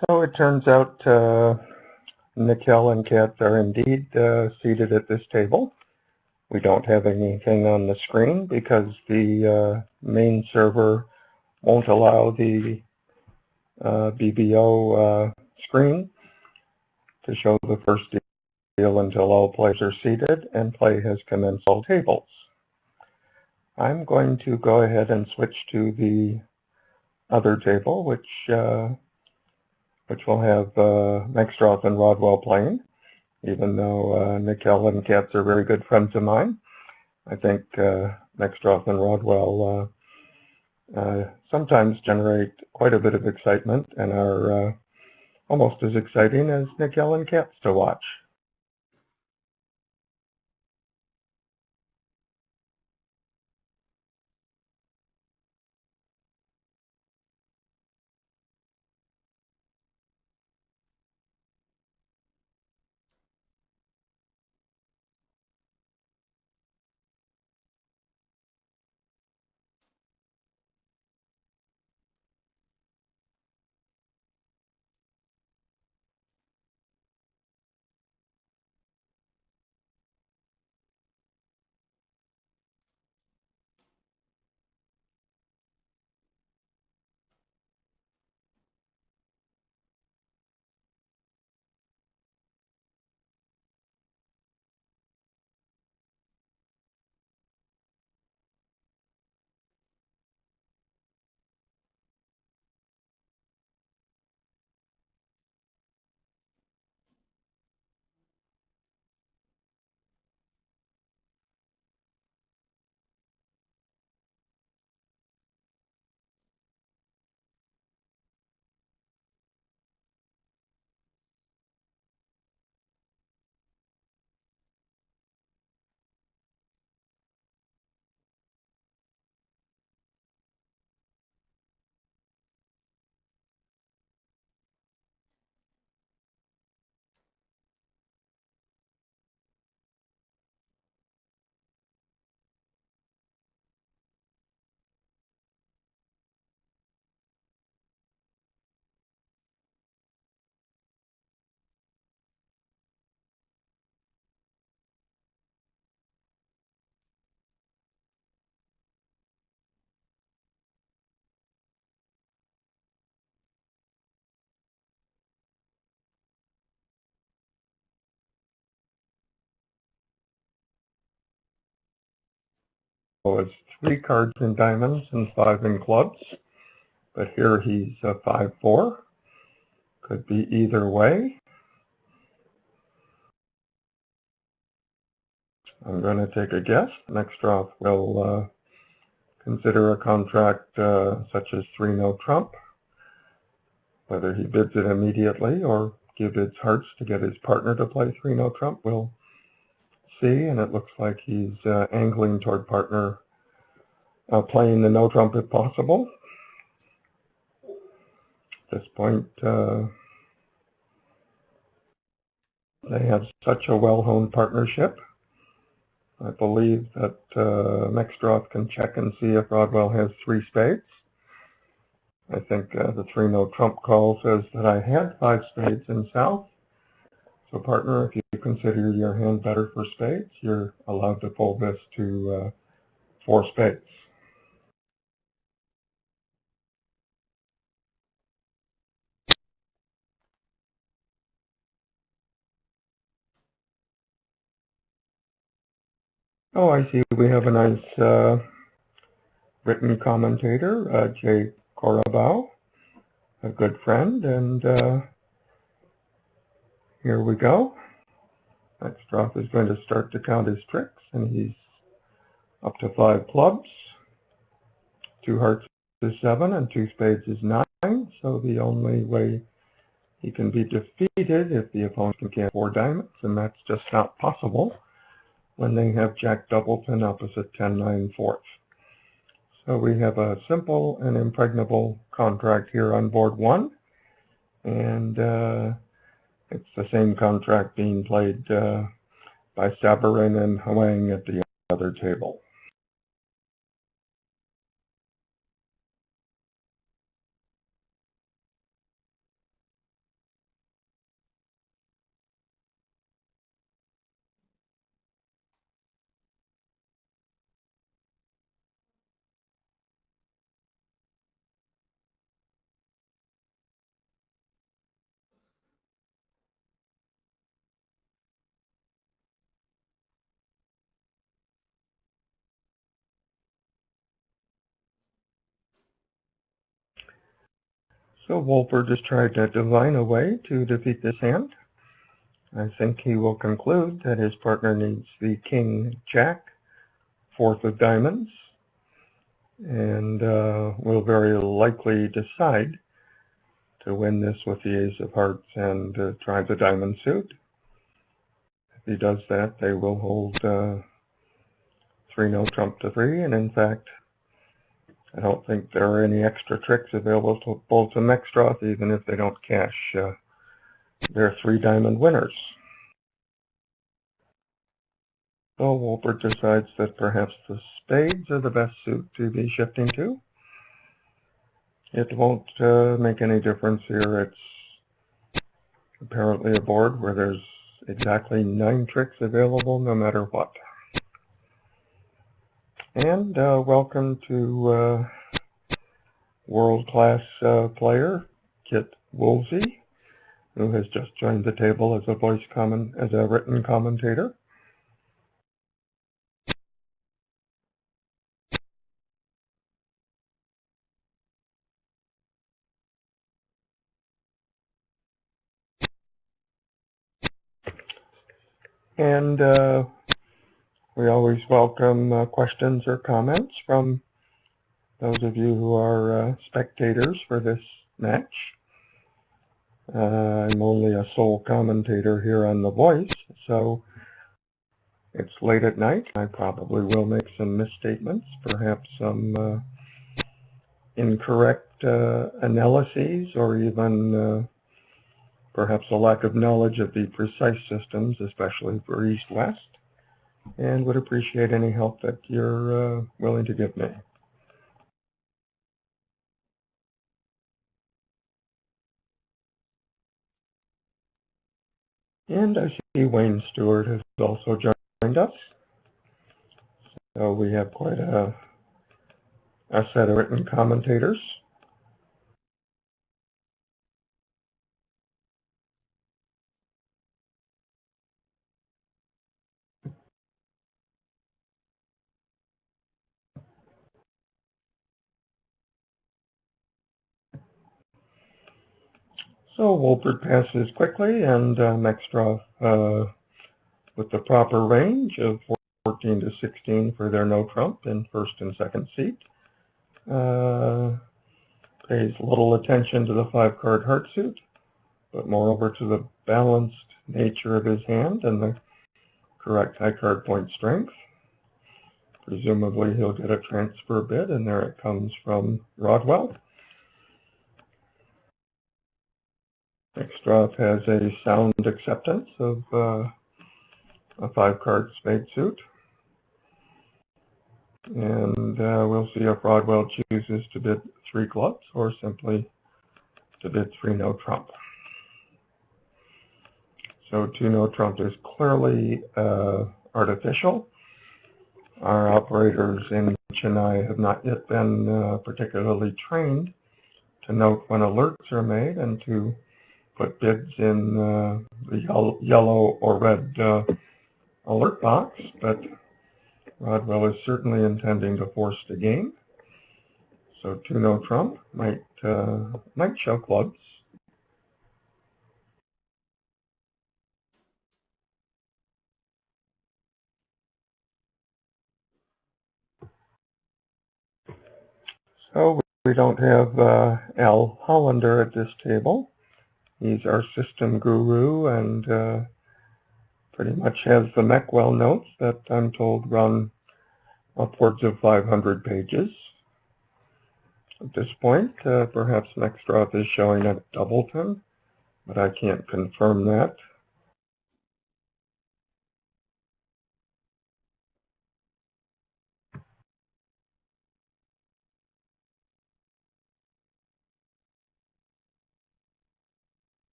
So it turns out Nickel and Katz are indeed seated at this table. We don't have anything on the screen because the main server won't allow the BBO screen to show the first deal until all players are seated and play has commenced all tables. I'm going to go ahead and switch to the other table, which will have Mextroth and Rodwell playing. Even though Nickel and Katz are very good friends of mine, I think Mextroth and Rodwell sometimes generate quite a bit of excitement and are almost as exciting as Nickel and Katz to watch. So it's 3 cards in diamonds and 5 in clubs, but here he's 5-4. Could be either way. I'm going to take a guess. Mextroth will consider a contract such as 3-no trump. Whether he bids it immediately or give its hearts to get his partner to play 3-no trump, we'll see. And it looks like he's angling toward partner playing the no trump if possible. At this point, they have such a well-honed partnership. I believe that Mextroth can check and see if Rodwell has 3 spades. I think the 3-no trump call says that I had 5 spades in south. So partner, if you consider your hand better for spades, you're allowed to fold this to 4 spades. Oh, I see. We have a nice written commentator, Jay Corabao, a good friend, and here we go. Mextroth is going to start to count his tricks, and he's up to 5 clubs. 2 hearts is 7, and 2 spades is 9, so the only way he can be defeated if the opponent can get 4 diamonds, and that's just not possible when they have Jack Doubleton opposite 10-9 fourth. So we have a simple and impregnable contract here on board 1, and it's the same contract being played by Sabarin and Huang at the other table. So Wolford has tried to divine a way to defeat this hand. I think he will conclude that his partner needs the King Jack, fourth of diamonds, and will very likely decide to win this with the Ace of Hearts and try the diamond suit. If he does that, they will hold 3-no trump to 3, and in fact, I don't think there are any extra tricks available to Mextroth, even if they don't cash their 3-diamond winners. So Wolford decides that perhaps the spades are the best suit to be shifting to. It won't make any difference here. It's apparently a board where there's exactly 9 tricks available no matter what. And welcome to world-class player Kit Woolsey, who has just joined the table as a written commentator. And we always welcome questions or comments from those of you who are spectators for this match. I'm only a sole commentator here on The Voice, so it's late at night. I probably will make some misstatements, perhaps some incorrect analyses, or even perhaps a lack of knowledge of the precise systems, especially for East-West, and would appreciate any help that you're willing to give me. And I see Wayne Stewart has also joined us. So we have quite a set of written commentators. So Wolford passes quickly, and Mextroth with the proper range of 14 to 16 for their no trump in first and second seat. Pays little attention to the 5-card heart suit, but moreover to the balanced nature of his hand and the correct high card point strength. Presumably he'll get a transfer bid, and there it comes from Rodwell. Mextroth has a sound acceptance of a 5-card spade suit. And we'll see if Rodwell chooses to bid 3 clubs or simply to bid 3-no trump. So 2-no trump is clearly artificial. Our operators in Chennai have not yet been particularly trained to note when alerts are made and to put bids in the yellow or red alert box, but Rodwell is certainly intending to force the game. So 2-no trump might show clubs. So we don't have Al Hollander at this table. He's our system guru and pretty much has the Meckwell notes that I'm told run upwards of 500 pages. At this point, perhaps Mextroth is showing at Doubleton, but I can't confirm that.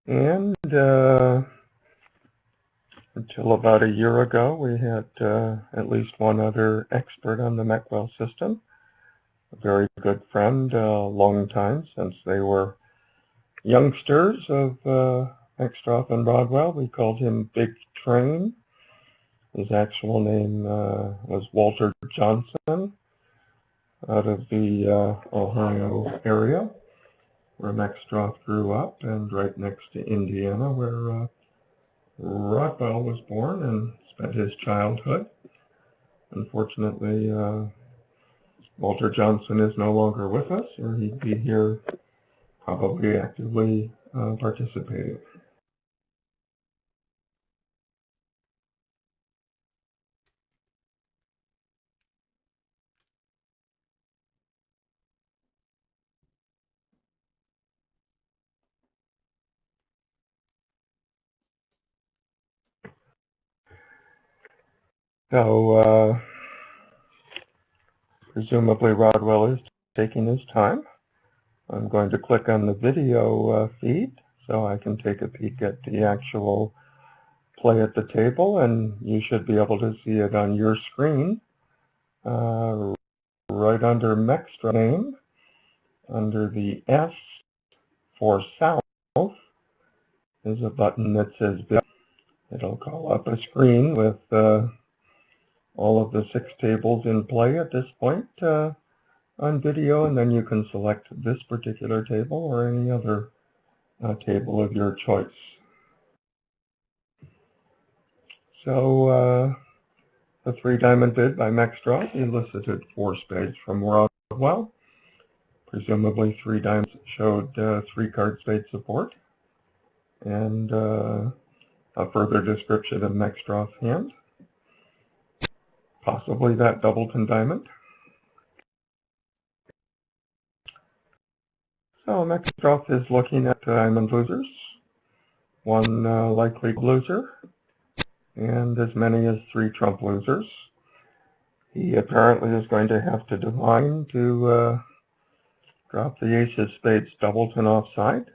And until about a year ago, we had at least one other expert on the Meckwell system, a very good friend, a long time since they were youngsters of Mextroth and Rodwell. We called him Big Train. His actual name was Walter Johnson. out of the Ohio area where Mextroth grew up, and right next to Indiana where Rod Bell was born and spent his childhood. Unfortunately, Walter Johnson is no longer with us, or he'd be here probably actively participating. So, presumably Rodwell is taking his time. I'm going to click on the video feed so I can take a peek at the actual play at the table, and you should be able to see it on your screen. Right under Mextra name, under the S for South, is a button that says video. It'll call up a screen with all of the 6 tables in play at this point on video, and then you can select this particular table or any other table of your choice. So the 3-diamond bid by Mextra elicited 4 spades from Rodwell. Presumably 3 diamonds showed 3-card spade support, and a further description of Mextra's hand, possibly that Doubleton diamond. So Mextra is looking at diamond losers, 1 likely loser, and as many as 3 trump losers. He apparently is going to have to divine to drop the ace of spades Doubleton offside.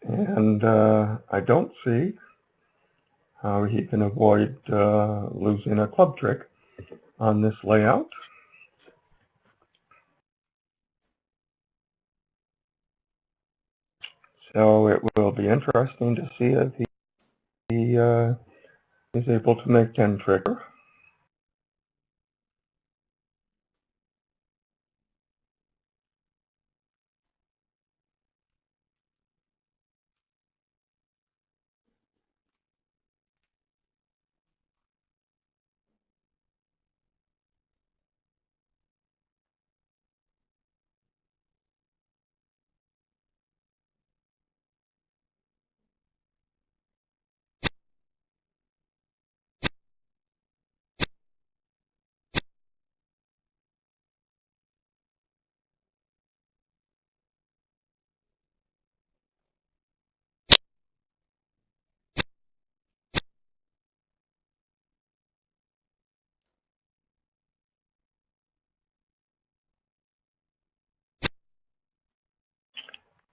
And I don't see how he can avoid losing a club trick on this layout. So it will be interesting to see if he is able to make 10 trigger.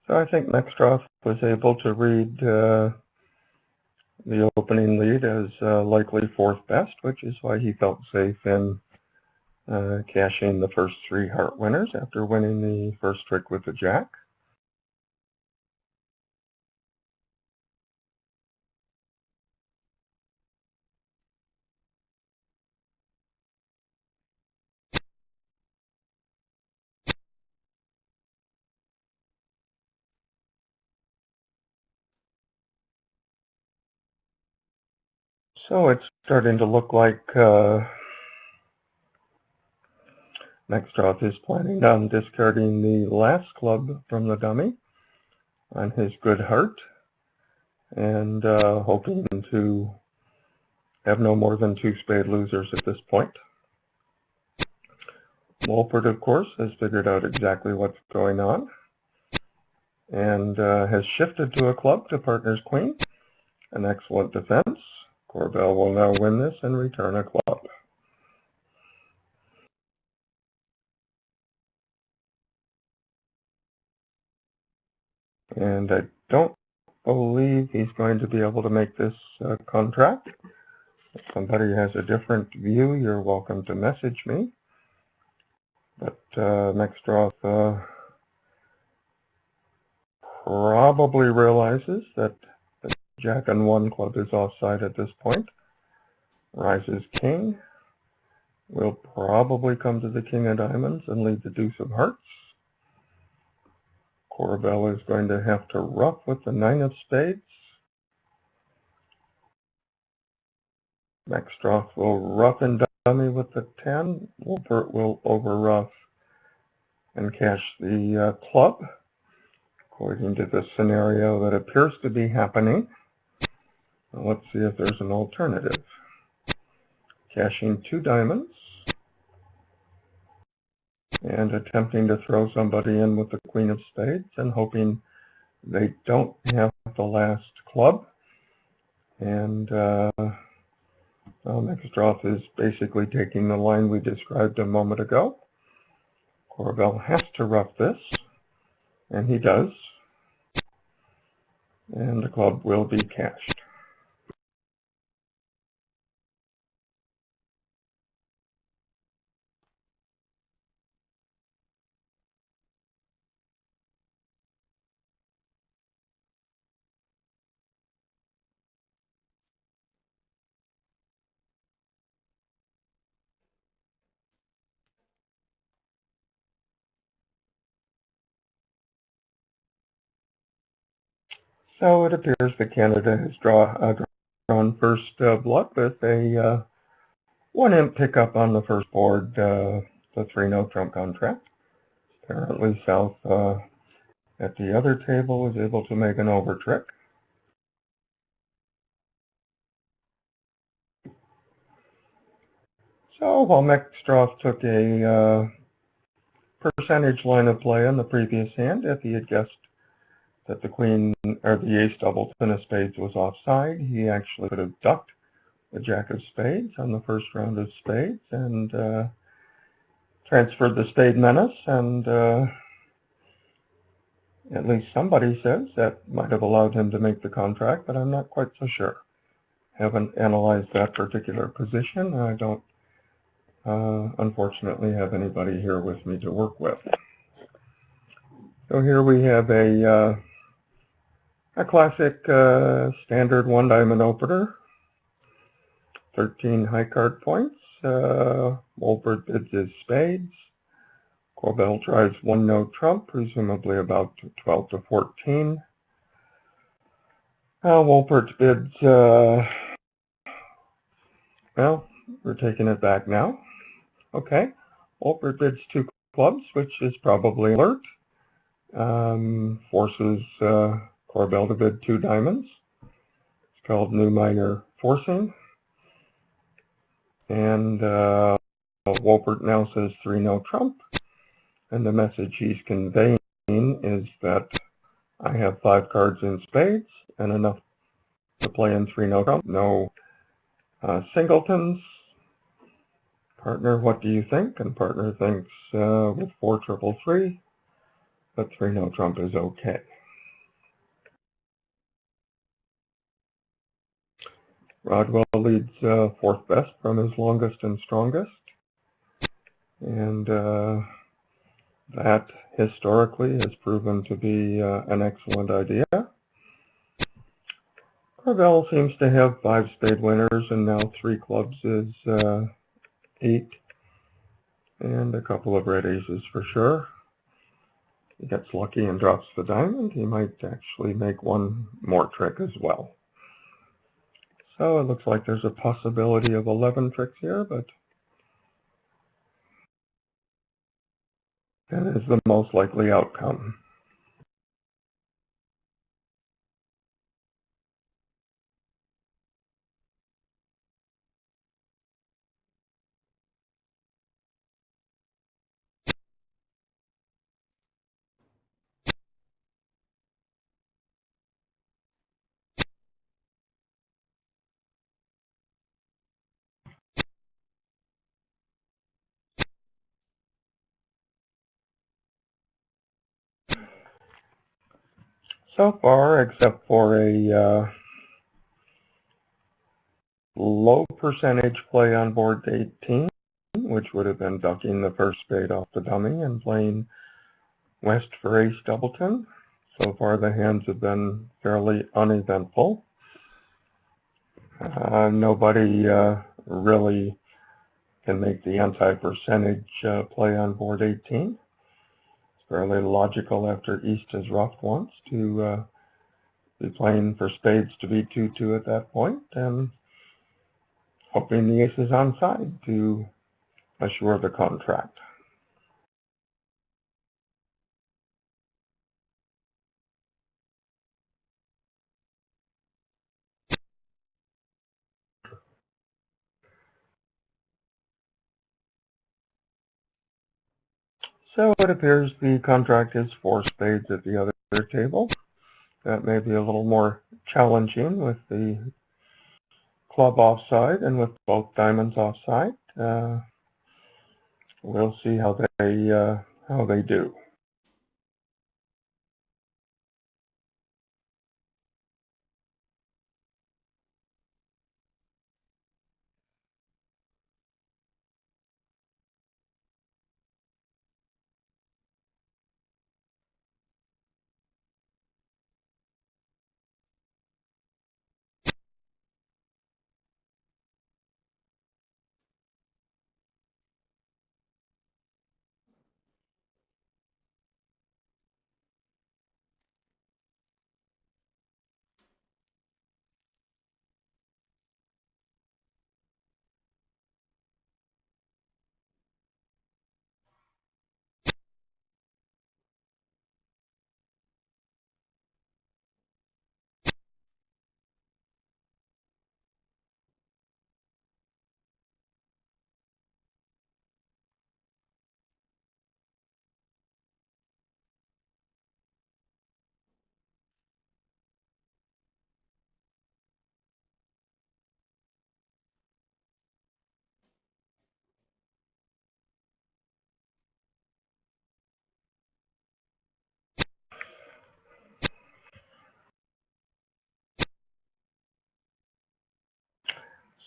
So I think Mextra was able to read the opening lead as likely 4th best, which is why he felt safe in cashing the first 3 heart winners after winning the first trick with the jack. So it's starting to look like Mextra is planning on discarding the last club from the dummy on his good heart, and hoping to have no more than 2 spade losers at this point. Wolpert, of course, has figured out exactly what's going on, and has shifted to a club to partner's queen. An excellent defense. Corbell will now win this and return a club. And I don't believe he's going to be able to make this contract. If somebody has a different view, you're welcome to message me. But Mextra probably realizes that the Jack and 1 club is offside at this point. Rises king, will probably come to the king of diamonds and lead the deuce of hearts. Corbell is going to have to ruff with the 9 of spades. Maxtroff will ruff and dummy with the 10. Wolpert will over ruff and cash the club, according to the scenario that appears to be happening. Now let's see if there's an alternative. Cashing 2 diamonds and attempting to throw somebody in with the queen of spades and hoping they don't have the last club. And Maxtroff is basically taking the line we described a moment ago. Corbell has to ruff this, and he does. And the club will be cashed. So it appears that Canada has drawn first blood with a 1-imp pickup on the first board, the 3-no trump contract. Apparently South at the other table was able to make an over trick. So while Maxtroff took a percentage line of play on the previous hand, if he had guessed that the queen or the ace double 10 of spades was offside, he actually could have ducked the jack of spades on the first round of spades and transferred the spade menace, and at least somebody says that might have allowed him to make the contract, but I'm not quite so sure. Haven't analyzed that particular position. I don't unfortunately have anybody here with me to work with. So here we have a classic standard 1-diamond opener, 13 high card points. Wolpert bids his spades. Corbell tries 1-no trump, presumably about 12 to 14. Wolpert bids, well, we're taking it back now. Okay, Wolpert bids 2 clubs, which is probably alert. Forces Corbell to bid 2 diamonds. It's called new minor forcing. And Wolpert now says 3-no trump. And the message he's conveying is that I have 5 cards in spades and enough to play in 3-no trump. No singletons. Partner, what do you think? And partner thinks with 4-3-3, but 3-no trump is okay. Rodwell leads 4th best from his longest and strongest. And that historically has proven to be an excellent idea. Corbell seems to have 5 spade winners, and now 3 clubs is 8, and a couple of red aces for sure. He gets lucky and drops the diamond. He might actually make one more trick as well. So it looks like there's a possibility of 11 tricks here, but that is the most likely outcome. So far, except for a low percentage play on board 18, which would have been ducking the first spade off the dummy and playing west for ace doubleton. So far the hands have been fairly uneventful. Nobody really can make the anti-percentage play on board 18. It's fairly logical after East has ruffed once to be playing for spades to be 2-2 at that point, and hoping the ace is onside to assure the contract. So it appears the contract is 4 spades at the other table. That may be a little more challenging with the club offside and with both diamonds offside. We'll see how they do.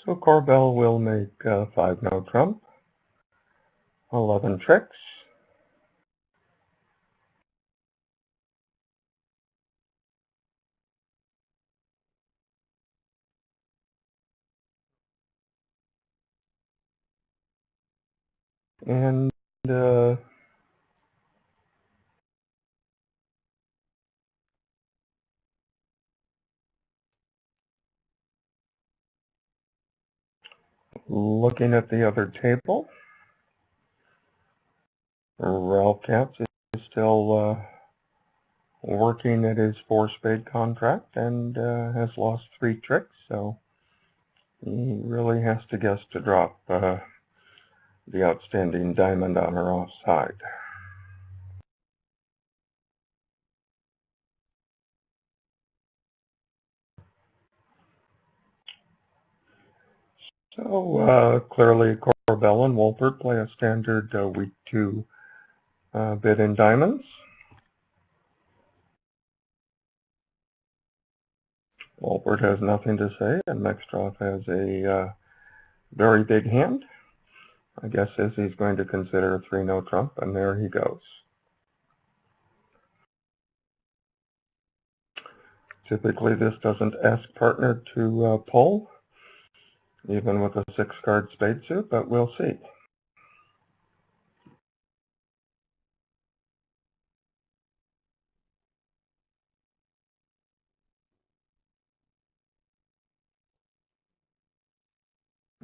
So Corbell will make 5 no trump, 11 tricks. And looking at the other table, Ralph Katz is still working at his 4-spade contract and has lost 3 tricks, so he really has to guess to drop the outstanding diamond on her offside. So clearly Corbell and Wolpert play a standard week 2 bid in diamonds. Wolpert has nothing to say, and Mextroff has a very big hand. I guess as he's going to consider a 3 no trump, and there he goes. Typically this doesn't ask partner to pull, even with a 6-card spade suit, but we'll see.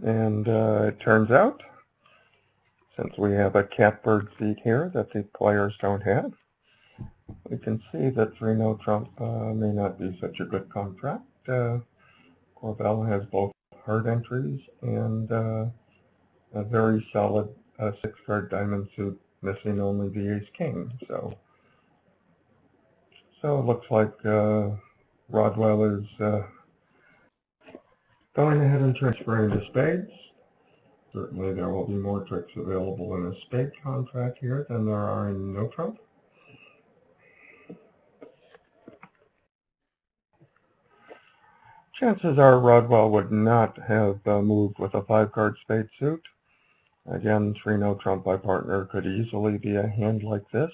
And it turns out, since we have a catbird seat here that the players don't have, we can see that 3 no trump may not be such a good contract. Corbell has both hard entries and a very solid 6-card diamond suit, missing only the ace-king. So it looks like Rodwell is going ahead and transferring to spades. Certainly there will be more tricks available in a spade contract here than there are in no trump. Chances are Rodwell would not have moved with a 5-card spade suit. Again, 3 no trump by partner could easily be a hand like this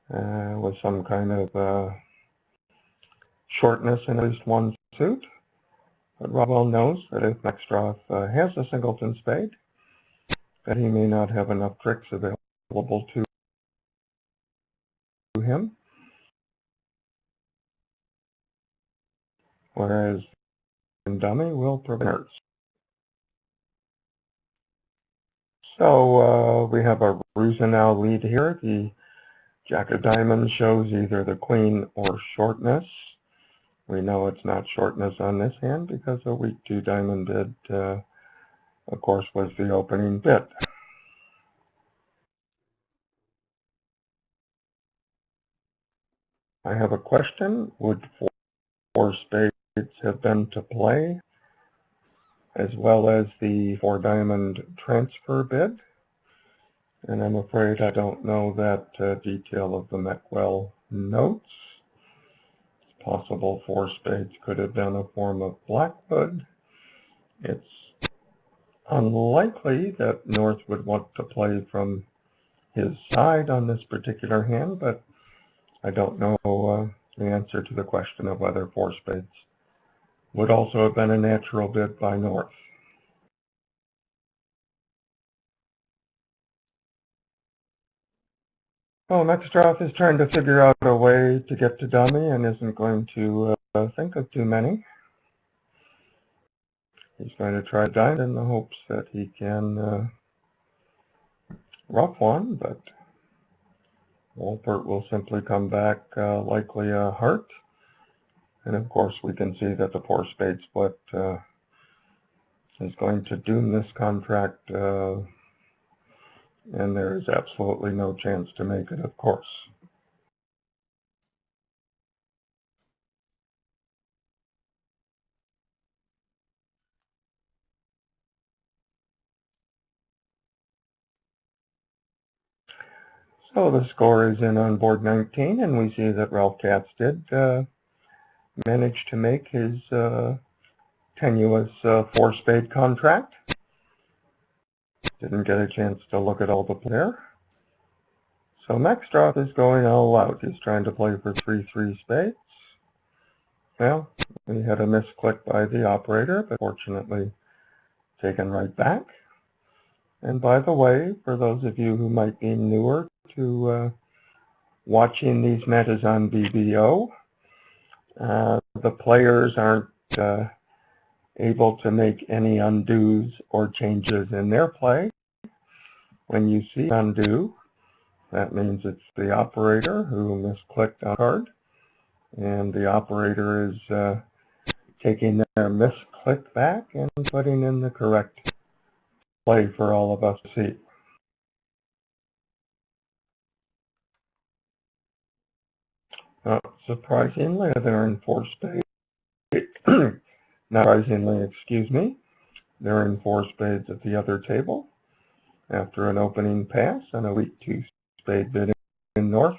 with some kind of shortness in at least one suit. But Rodwell knows that if Mextroff has a singleton spade, that he may not have enough tricks available to him, whereas dummy will prevent. So we have a Rusinau lead here. The Jack of Diamonds shows either the queen or shortness. We know it's not shortness on this hand because a weak 2 diamond bid, of course, was the opening bid. I have a question. Would 4 spades have been to play, as well as the 4 diamond transfer bid? And I'm afraid I don't know that detail of the Meckwell notes. It's possible 4 spades could have been a form of Blackwood. It's unlikely that North would want to play from his side on this particular hand, but I don't know the answer to the question of whether 4 spades would also have been a natural bid by North. Oh, Mextroff is trying to figure out a way to get to dummy and isn't going to think of too many. He's going to try diamond in the hopes that he can rough one, but Wolpert will simply come back likely a heart. And of course we can see that the 4 spade split is going to doom this contract, and there is absolutely no chance to make it, of course. So the score is in on board 19, and we see that Ralph Katz did manage to make his tenuous 4 spade contract. Didn't get a chance to look at all the player. So Mextroff is going all out. He's trying to play for 3 spades. Well, we had a misclick by the operator, but fortunately taken right back. And by the way, for those of you who might be newer to watching these metas on BBO, the players aren't able to make any undos or changes in their play. When you see undo, that means it's the operator who misclicked on a card, and the operator is taking their misclick back and putting in the correct play for all of us to see. Surprisingly, they're in 4 spades. Not surprisingly, excuse me. They're in 4 spades at the other table after an opening pass and a weak 2 spade bid in North.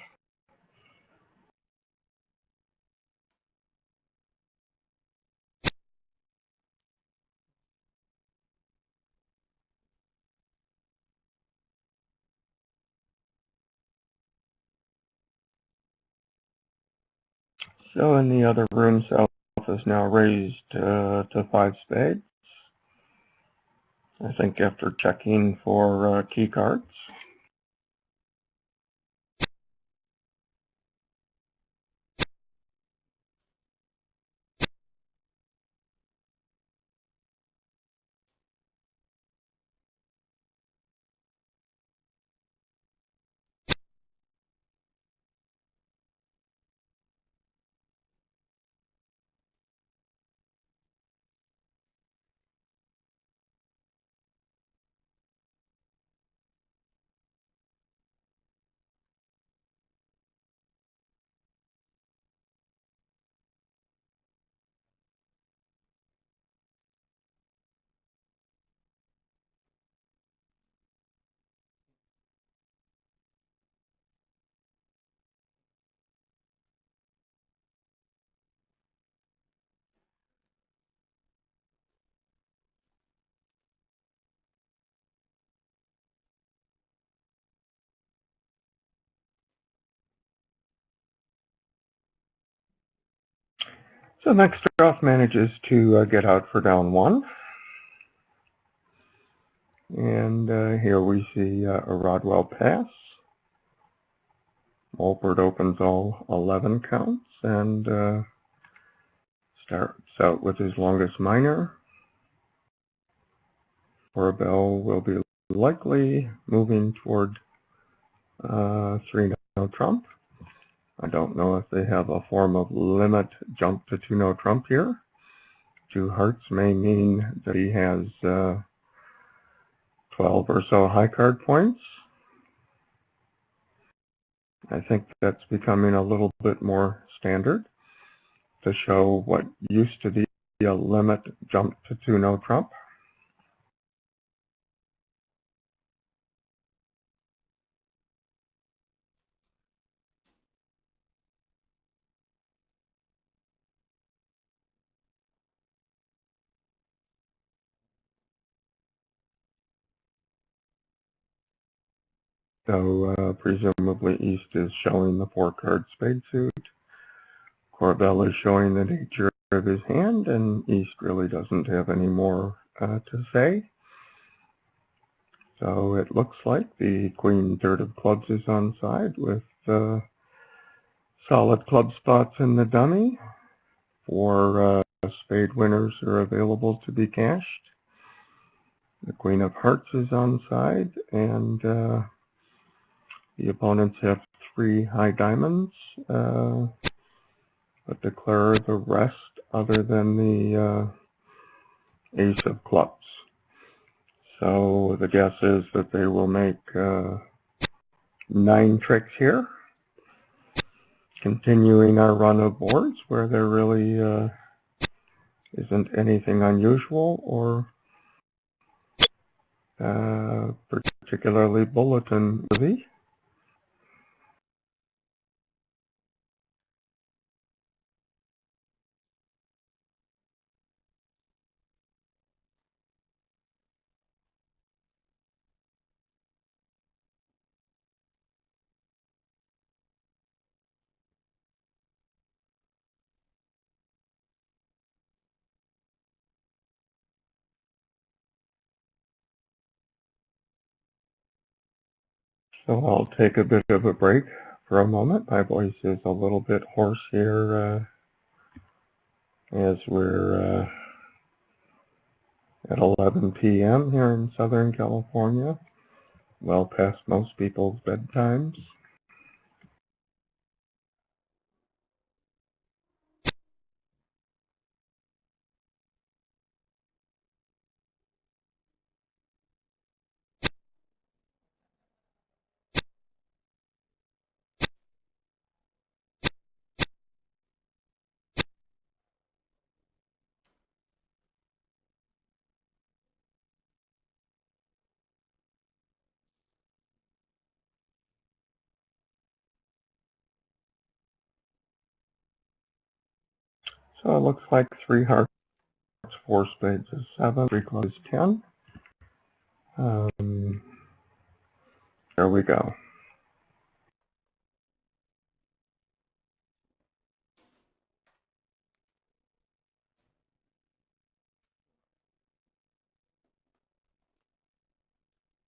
So in the other room, South is now raised to 5 spades. I think after checking for key cards. So Mextroff manages to get out for down 1. And here we see a Rodwell pass. Wolpert opens all 11 counts and starts out with his longest minor. Corbell will be likely moving toward 3-no trump. I don't know if they have a form of limit jump to 2-no trump here. 2 hearts may mean that he has 12 or so high card points. I think that's becoming a little bit more standard to show what used to be a limit jump to 2-no trump. So presumably East is showing the 4-card spade suit. Corbell is showing the nature of his hand, and East really doesn't have any more to say. So it looks like the Queen 3rd of clubs is on side with solid club spots in the dummy. 4 spade winners are available to be cashed. The Queen of Hearts is on side, and the opponents have 3 high diamonds, but declare the rest other than the Ace of Clubs. So the guess is that they will make 9 tricks here, continuing our run of boards where there really isn't anything unusual or particularly bulletin worthy. So I'll take a bit of a break for a moment. My voice is a little bit hoarse here as we're at 11 p.m. here in Southern California, well past most people's bedtimes. So it looks like 3 hearts, 4 spades is 7, 3 clubs is 10. There we go.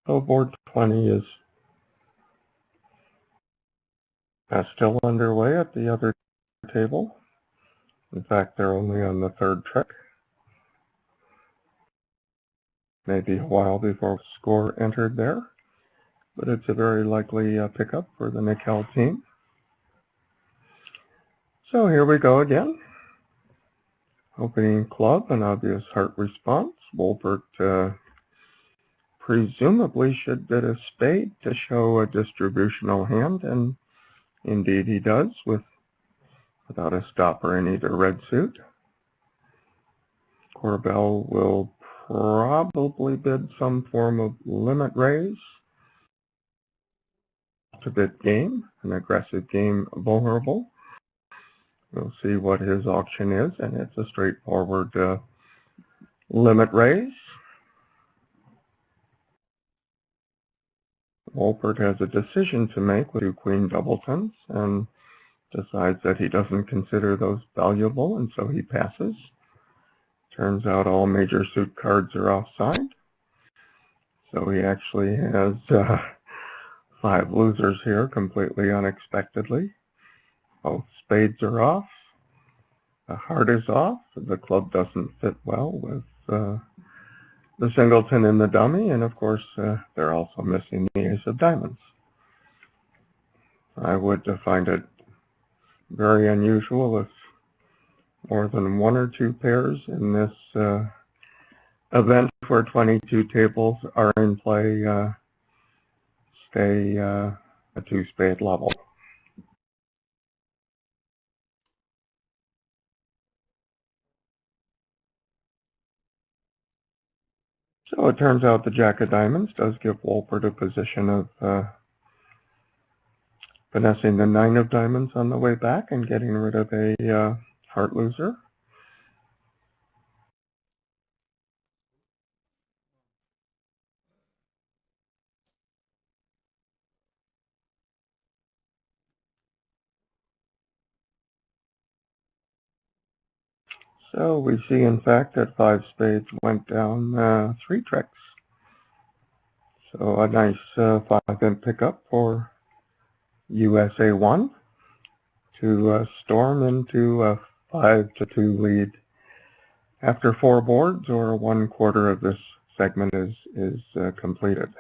So board 20 is still underway at the other table. In fact, they're only on the 3rd trick. Maybe a while before score entered there, but it's a very likely pickup for the Nickel team. So here we go again. Opening club, an obvious heart response. Wolpert presumably should bid a spade to show a distributional hand, and indeed he does, without a stopper in either red suit. Corbell will probably bid some form of limit raise to bid game, an aggressive game vulnerable. We'll see what his auction is, and it's a straightforward limit raise. Wolpert has a decision to make with 2 queen doubletons and decides that he doesn't consider those valuable, and so he passes. Turns out all major suit cards are offside. So he actually has 5 losers here completely unexpectedly. Both spades are off. The heart is off. The club doesn't fit well with the singleton in the dummy, and of course they're also missing the ace of diamonds. I would find it very unusual if more than 1 or 2 pairs in this event where 22 tables are in play stay a 2-spade level. So it turns out the Jack of Diamonds does give Wolpert a position of finessing the 9 of Diamonds on the way back and getting rid of a heart loser. So we see, in fact, that 5 spades went down 3 tricks. So a nice 5-imp pickup for USA1 to storm into a 5-2 lead after 4 boards, or 1/4 of this segment is completed.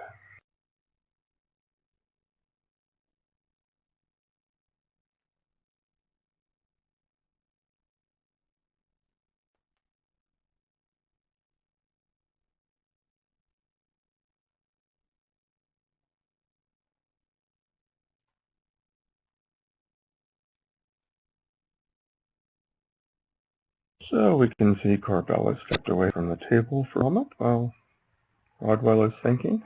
So we can see Corbell has stepped away from the table for a moment while Rodwell is thinking.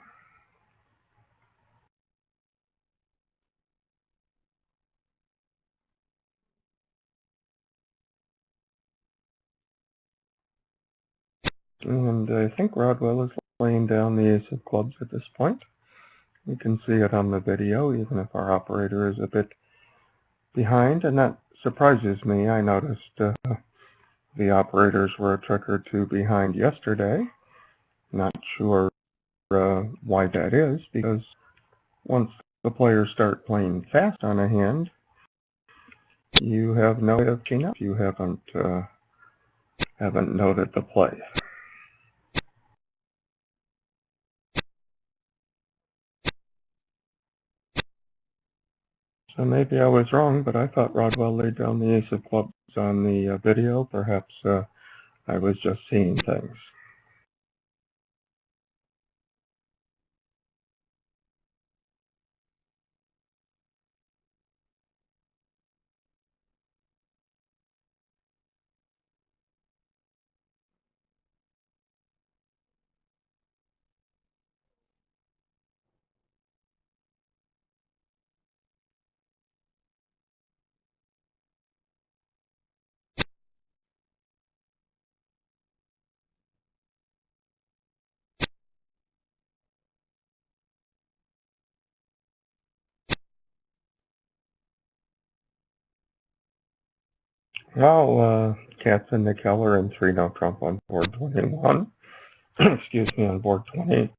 And I think Rodwell is laying down the ace of clubs at this point. We can see it on the video, even if our operator is a bit behind, and that surprises me. I noticed the operators were a trick or 2 behind yesterday. Not sure why that is, because once the players start playing fast on a hand, you have no way of catching up. You haven't noted the play. So maybe I was wrong, but I thought Rodwell laid down the ace of clubs on the video. Perhaps I was just seeing things. Well, Katz and Nickeller and 3-no trump on board 21. Excuse me, on board 21.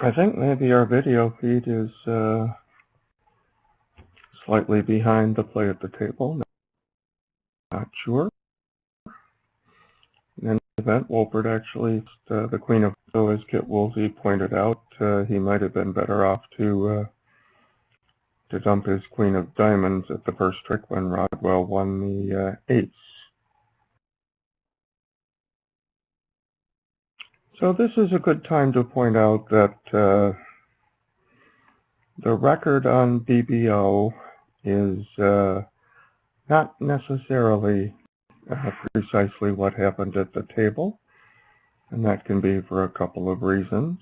I think maybe our video feed is slightly behind the play at the table. Not sure. In the event, Wolpert actually, the queen of, so as Kit Woolsey pointed out, he might have been better off to dump his queen of diamonds at the first trick when Rodwell won the ace. So this is a good time to point out that the record on BBO is not necessarily precisely what happened at the table, and that can be for a couple of reasons.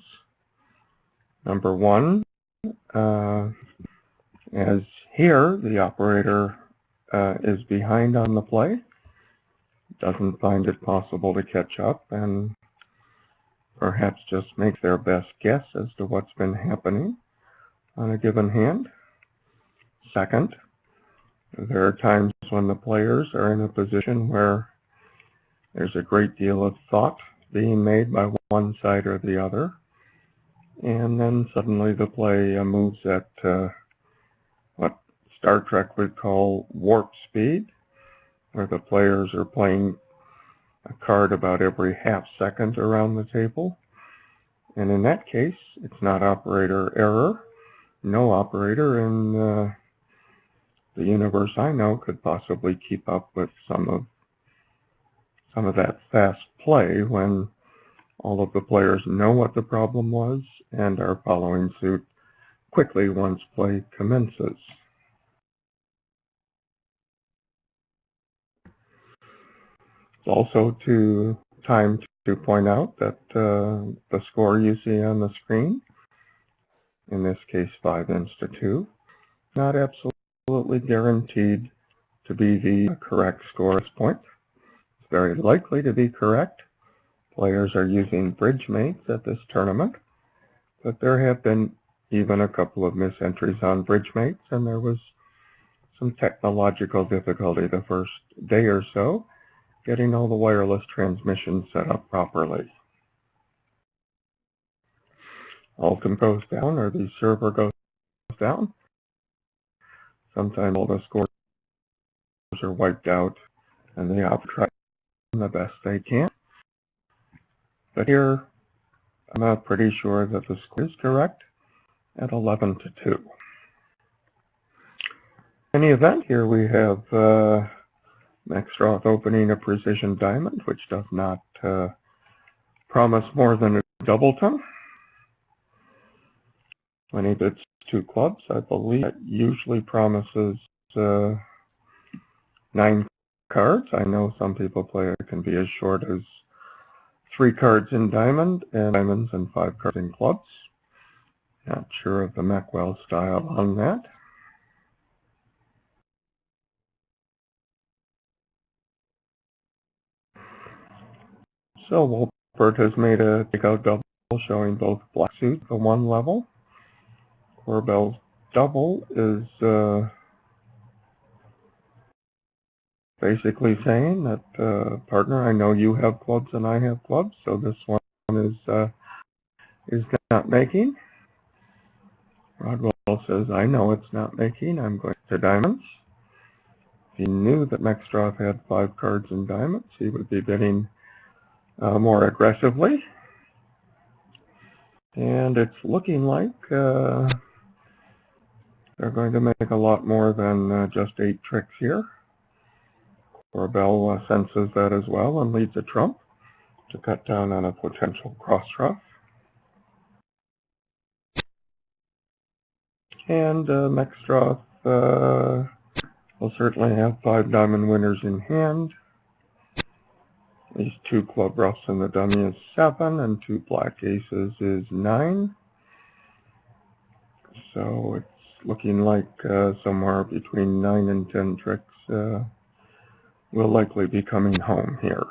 Number one, as here the operator is behind on the play, , doesn't find it possible to catch up, and perhaps just make their best guess as to what's been happening on a given hand. Second, there are times when the players are in a position where there's a great deal of thought being made by one side or the other, and then suddenly the play moves at what Star Trek would call warp speed, where the players are playing a card about every half second around the table. And in that case, it's not operator error. No operator in the universe I know could possibly keep up with some of that fast play when all of the players know what the problem was and are following suit quickly once play commences. It's also time to point out that the score you see on the screen, in this case 5-2, not absolutely guaranteed to be the correct score at this point. It's very likely to be correct. Players are using bridge mates at this tournament, but there have been even a couple of misentries on bridge mates, and there was some technological difficulty the first day or so getting all the wireless transmissions set up properly. Ultim goes down, or the server goes down. Sometimes all the scores are wiped out, and they have to try the best they can. But here, I'm not pretty sure that the score is correct at 11-2. In any event, here we have Maxroth opening a precision diamond, which does not promise more than a doubleton. When he bits 2 clubs, I believe it usually promises 9 cards. I know some people play it can be as short as 3 cards in diamond, and diamonds, and 5 cards in clubs. Not sure of the Meckwell style on that. So Wolpert has made a takeout double showing both black suits at 1 level. Corbell's double is basically saying that, partner, I know you have clubs and I have clubs, so this one is not making. Rodwell says, I know it's not making, I'm going to diamonds. If he knew that Maxroth had 5 cards in diamonds, he would be bidding more aggressively. And it's looking like they're going to make a lot more than just 8 tricks here. Corbell senses that as well and leads a trump to cut down on a potential cross-ruff. And Maxroth will certainly have 5 diamond winners in hand. These 2 club ruffs and the dummy is 7, and 2 black aces is 9. So it's looking like somewhere between 9 and 10 tricks will likely be coming home here.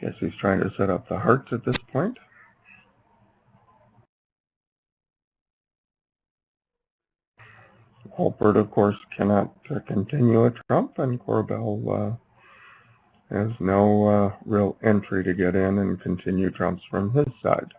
Guess he's trying to set up the hearts at this point. Wolpert, of course, cannot continue a trump, and Corbell has no real entry to get in and continue trumps from his side.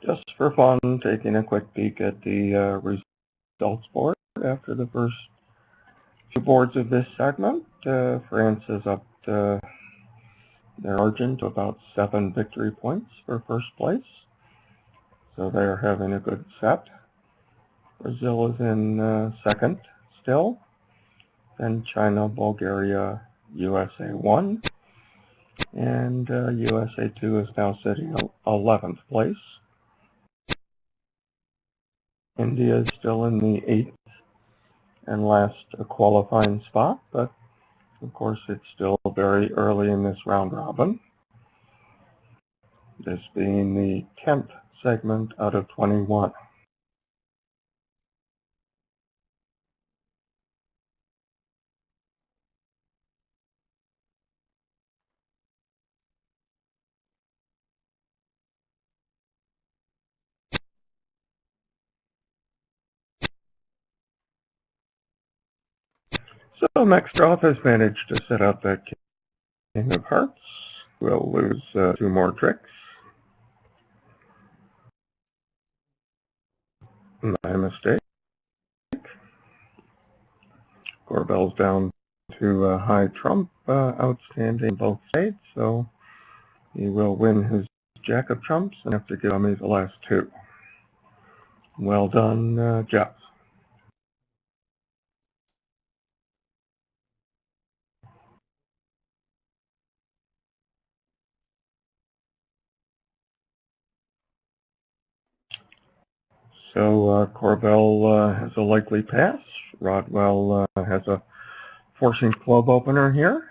Just for fun, taking a quick peek at the results board after the first two boards of this segment. France is up their margin to about 7 victory points for first place, so they're having a good set. Brazil is in second still, then China, Bulgaria, USA1, and USA2 is now sitting 11th place. India is still in the 8th and last qualifying spot, but of course it's still very early in this round robin, this being the 10th segment out of 21. So Mextroff has managed to set up that King of Hearts. We'll lose 2 more tricks. My mistake. Corbell's down to high trump, outstanding both sides, so he will win his Jack of Trumps and have to give me the last 2. Well done, Jeff. So Corbell has a likely pass. Rodwell has a forcing club opener here.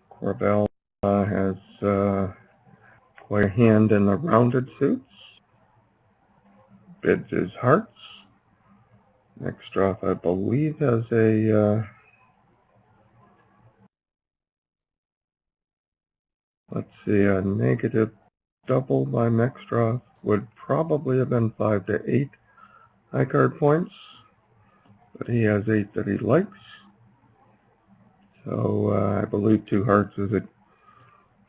Corbell has quite a hand in the rounded suits. Bids his hearts. Mextroff, I believe, has a let's see, a negative double by Mextroff would probably have been 5 to 8 high card points, but he has 8 that he likes. So I believe 2 hearts is a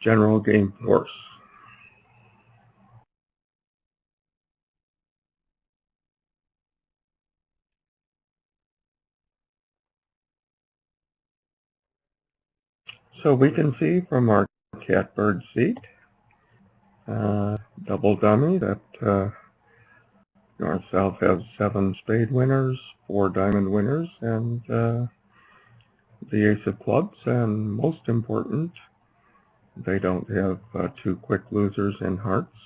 general game force. So we can see from our catbird seat, double dummy, that North-South has 7 spade winners, 4 diamond winners, and the ace of clubs, and most important, they don't have 2 quick losers in hearts.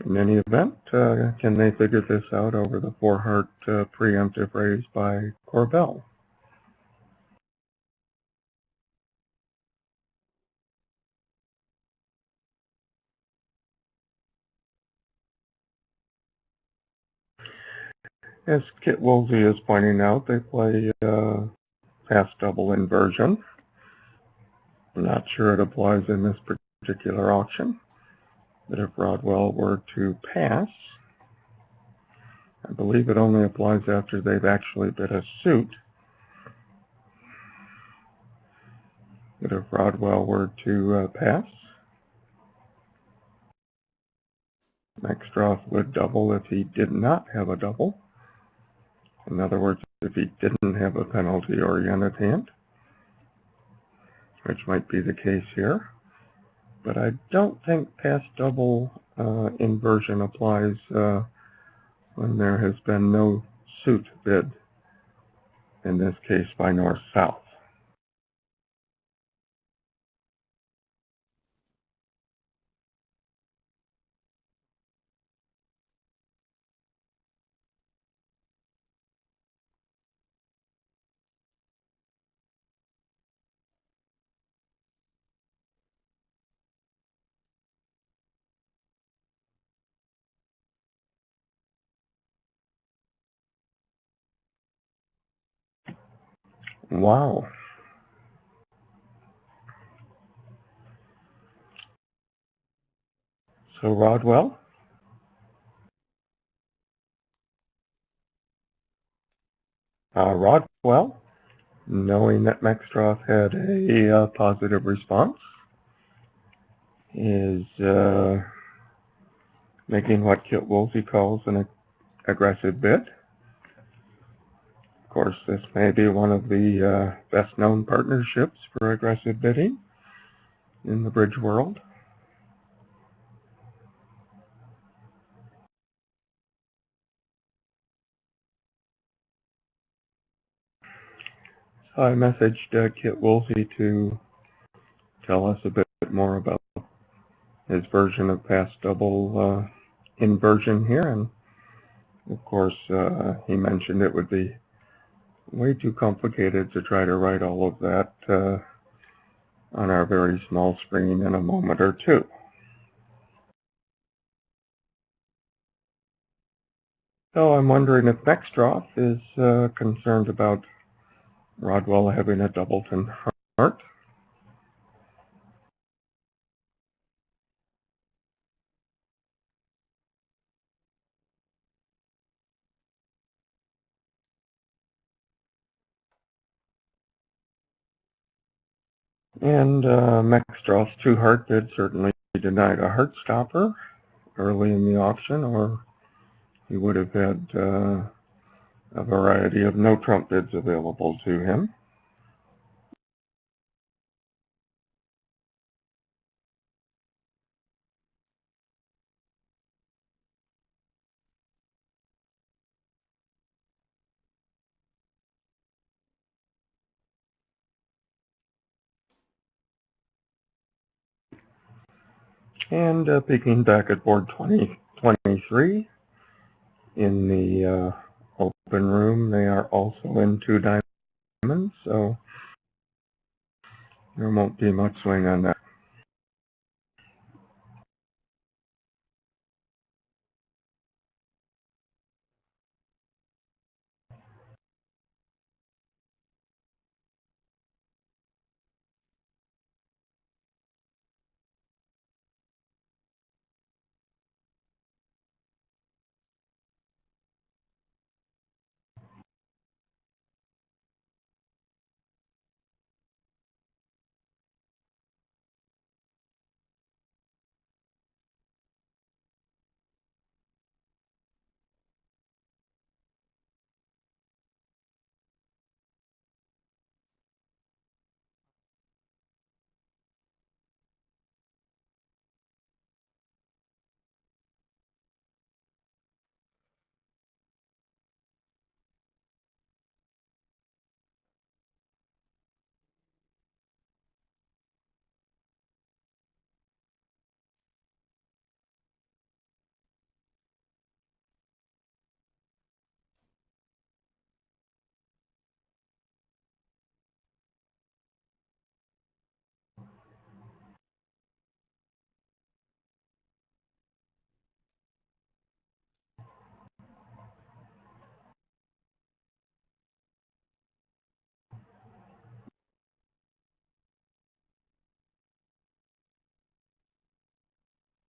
In any event, can they figure this out over the 4-heart preemptive raise by Corbell? As Kit Woolsey is pointing out, they play pass double inversion. I'm not sure it applies in this particular auction, but if Rodwell were to pass, I believe it only applies after they've actually bid a suit. But if Rodwell were to pass, Mextroff would double if he did not have a double. In other words, if he didn't have a penalty-oriented hand, which might be the case here. But I don't think pass double inversion applies when there has been no suit bid, in this case by North-South. Wow. So Rodwell? Rodwell, knowing that Mextroff had a positive response, is making what Kit Woolsey calls an aggressive bid. Of course, this may be one of the best-known partnerships for aggressive bidding in the bridge world. So I messaged Kit Woolsey to tell us a bit more about his version of pass double inversion here, and of course he mentioned it would be way too complicated to try to write all of that on our very small screen in a moment or two. So I'm wondering if Bextroff is concerned about Rodwell having a doubleton heart. And Bextroff's two heart bid certainly denied a heart stopper early in the auction, or he would have had a variety of no trump bids available to him. And peeking back at board 2023, in the open room, they are also in two diamonds, so there won't be much swing on that.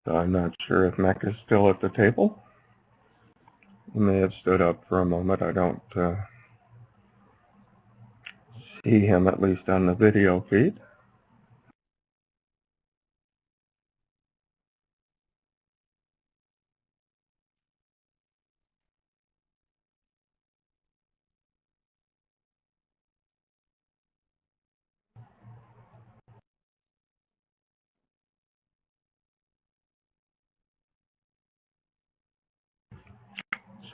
So I'm not sure if Mech is still at the table. He may have stood up for a moment. I don't see him, at least on the video feed.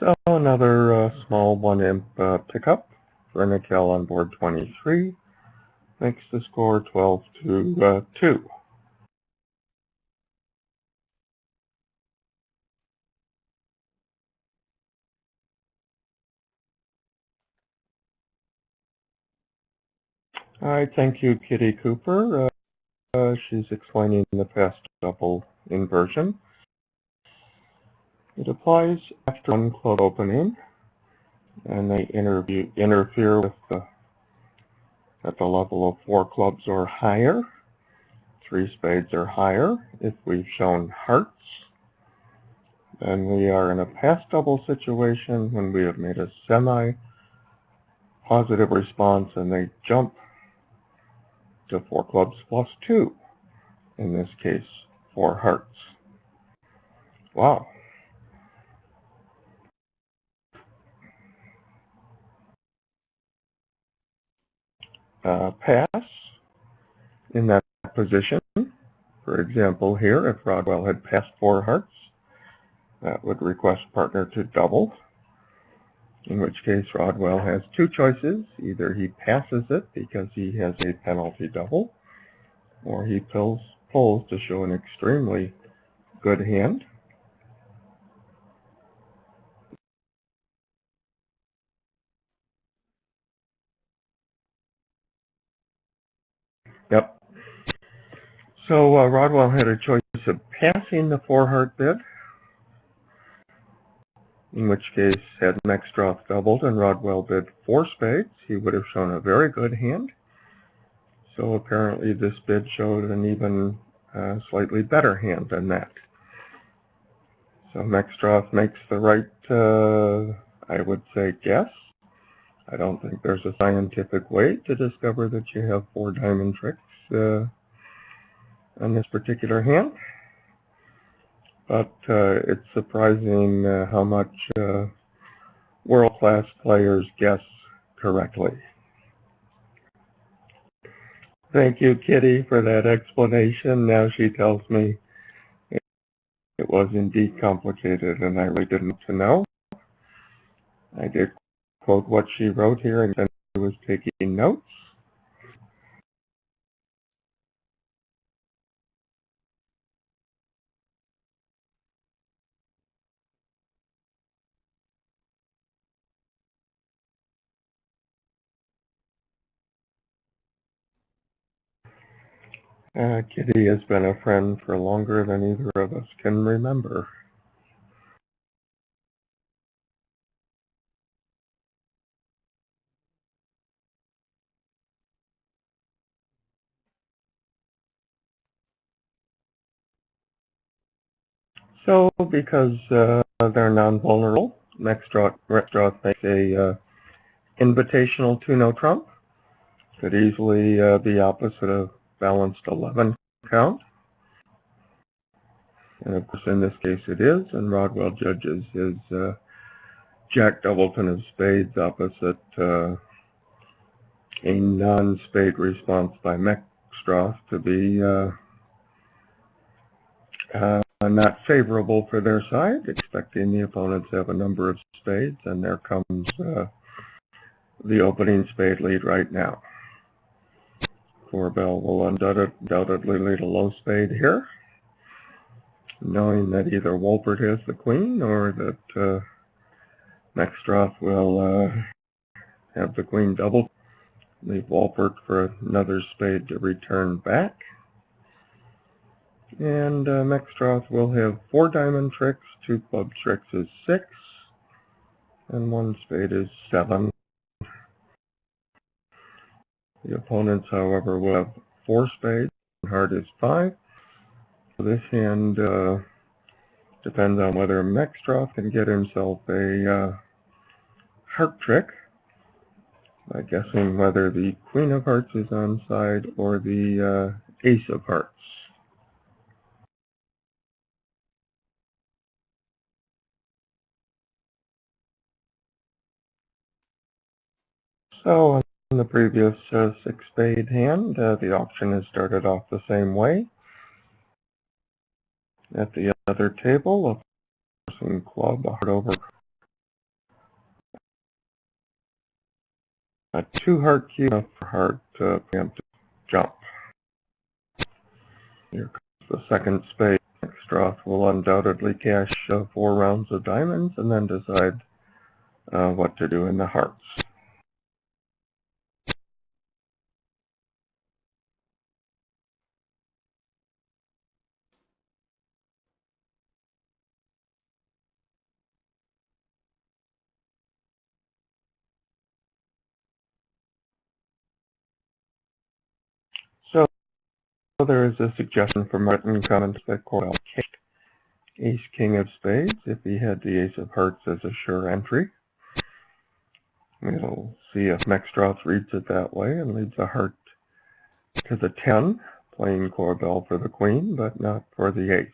So another small 1-imp pickup for Nickel on board 23 makes the score 12 to 2. All right, thank you, Kitty Cooper. She's explaining the pass double inversion. It applies after one club opening, and they interfere with at the level of 4 clubs or higher, 3 spades or higher. If we've shown hearts, then we are in a pass double situation when we have made a semi-positive response and they jump to 4 clubs plus 2 in this case. 4 hearts. Wow. Pass in that position. For example, here, if Rodwell had passed 4 hearts, that would request partner to double, in which case Rodwell has 2 choices. Either he passes it because he has a penalty double, or he pulls to show an extremely good hand. Yep. So Rodwell had a choice of passing the 4-heart bid, in which case had Mextroth doubled and Rodwell bid 4 spades, he would have shown a very good hand. So apparently this bid showed an even slightly better hand than that. So Mextroth makes the right, I would say, guess. I don't think there's a scientific way to discover that you have 4 diamond tricks on this particular hand. But it's surprising how much world-class players guess correctly. Thank you, Kitty, for that explanation. Now she tells me it was indeed complicated, and I really didn't know. I did quote what she wrote here, and then I was taking notes. Kitty has been a friend for longer than either of us can remember. So, because they're non-vulnerable, Mextroth makes a invitational 2-no trump. Could easily be opposite of balanced 11 count. And of course in this case it is, and Rodwell judges his Jack Doubleton of spades opposite a non-spade response by Mextroth to be not favorable for their side, expecting the opponents to have a number of spades, and there comes the opening spade lead right now. Corbell will undoubtedly lead a low spade here, knowing that either Wolpert has the queen or that Mextroth will have the queen doubled, leave Wolpert for another spade to return back. And Mextroth will have 4 diamond tricks, 2 club tricks is 6, and 1 spade is 7. The opponents, however, will have 4 spades, and heart is 5. So this hand depends on whether Mextroth can get himself a heart trick by guessing whether the queen of hearts is on side or the ace of hearts. So on the previous 6-spade hand, the auction has started off the same way. At the other table, a person club, a heart over, a 2-heart cube for heart preemptive jump. Here comes the second spade. Mextroth will undoubtedly cash 4 rounds of diamonds and then decide what to do in the hearts. So there is a suggestion from written comments that Corbell cashed ace king of spades if he had the ace of hearts as a sure entry. We'll see if Mextroth reads it that way and leads a heart to the 10, plain Corbel for the queen, but not for the ace.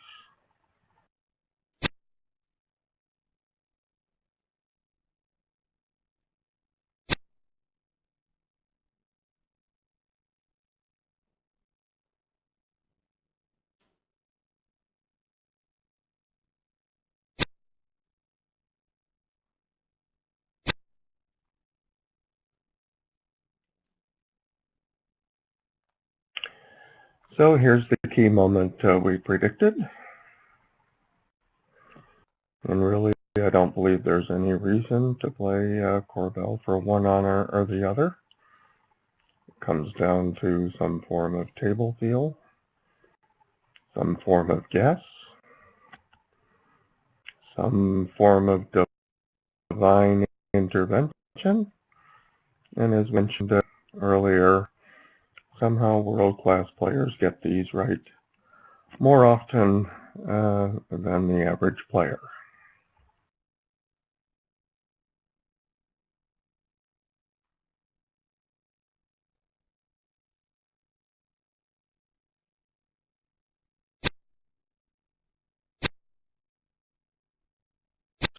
So here's the key moment we predicted. And really, I don't believe there's any reason to play Corbel for one honor or the other. It comes down to some form of table feel, some form of guess, some form of divine intervention, and as mentioned earlier, somehow world-class players get these right more often than the average player.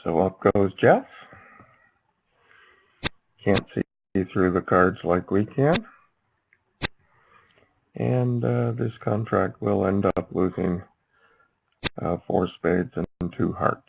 So up goes Jeff. Can't see through the cards like we can. And this contract will end up losing 4 spades and 2 hearts.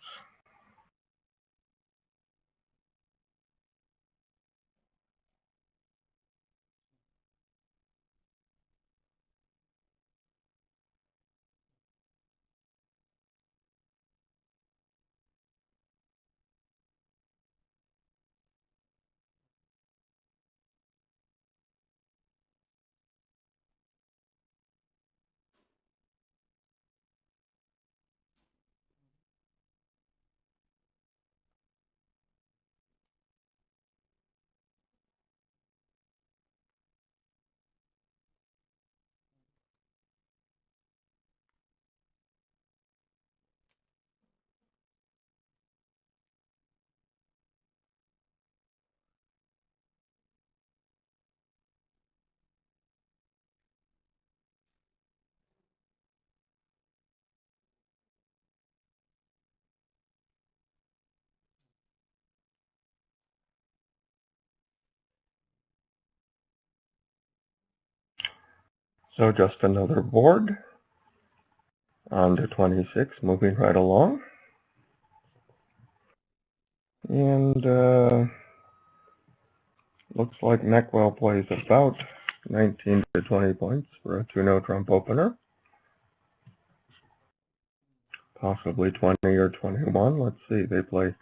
So just another board. On to 26, moving right along. And looks like Neckwell plays about 19 to 20 points for a 2-no trump opener. Possibly 20 or 21. Let's see, they play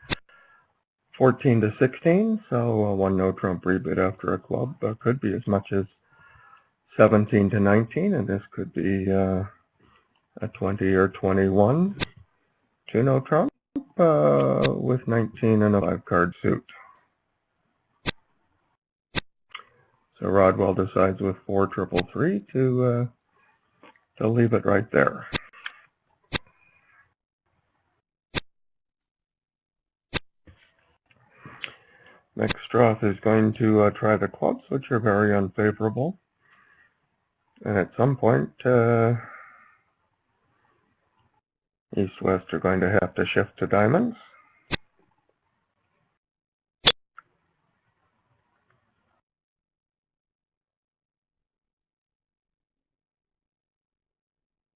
14 to 16, so a 1-no trump rebid after a club could be as much as 17 to 19, and this could be a 20 or 21 2-no trump with 19 and a 5-card suit. So Rodwell decides with 4-3-3 to leave it right there. Mexstroth is going to try the clubs, which are very unfavorable. And at some point, East-West are going to have to shift to diamonds.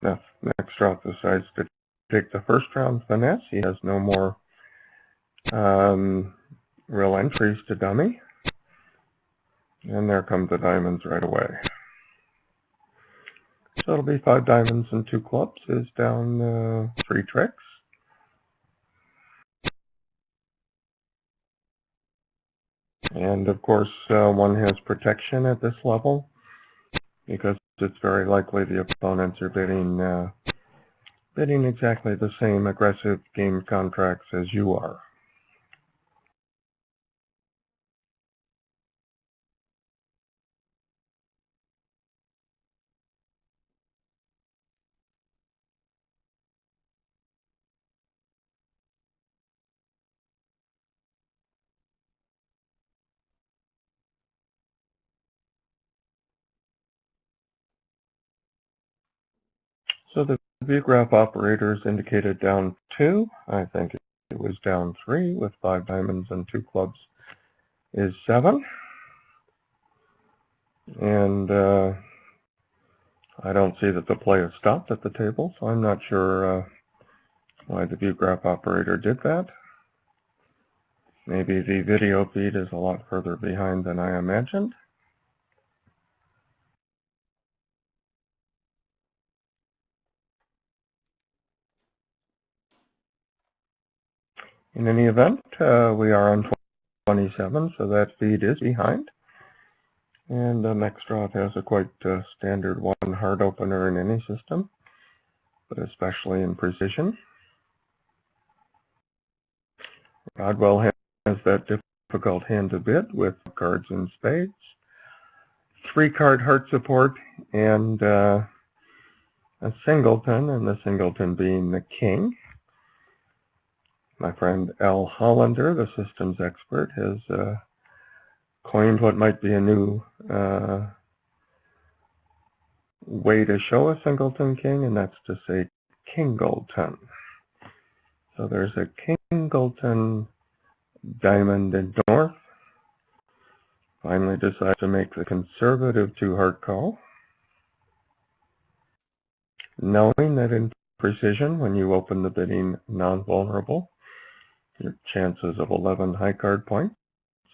If Mexstroth decides to take the first round finesse, he has no more real entries to dummy. And there come the diamonds right away. So it'll be 5 diamonds and 2 clubs is down 3 tricks. And of course, one has protection at this level because it's very likely the opponents are bidding exactly the same aggressive game contracts as you are. So the view graph operators indicated down 2. I think it was down 3 with 5 diamonds and 2 clubs is 7. And I don't see that the play has stopped at the table, so I'm not sure why the view graph operator did that. Maybe the video feed is a lot further behind than I imagined. In any event, we are on 27, so that feed is behind. And Nextdraw has a quite standard one heart opener in any system, but especially in precision. Rodwell has that difficult hand to bid with cards and spades, 3-card heart support, and a singleton, and the singleton being the king. My friend Al Hollander, the systems expert, has coined what might be a new way to show a singleton king, and that's to say kingleton. So there's a kingleton diamond in north. Finally decides to make the conservative 2-heart call, knowing that in precision, when you open the bidding non-vulnerable, your chances of 11 high card points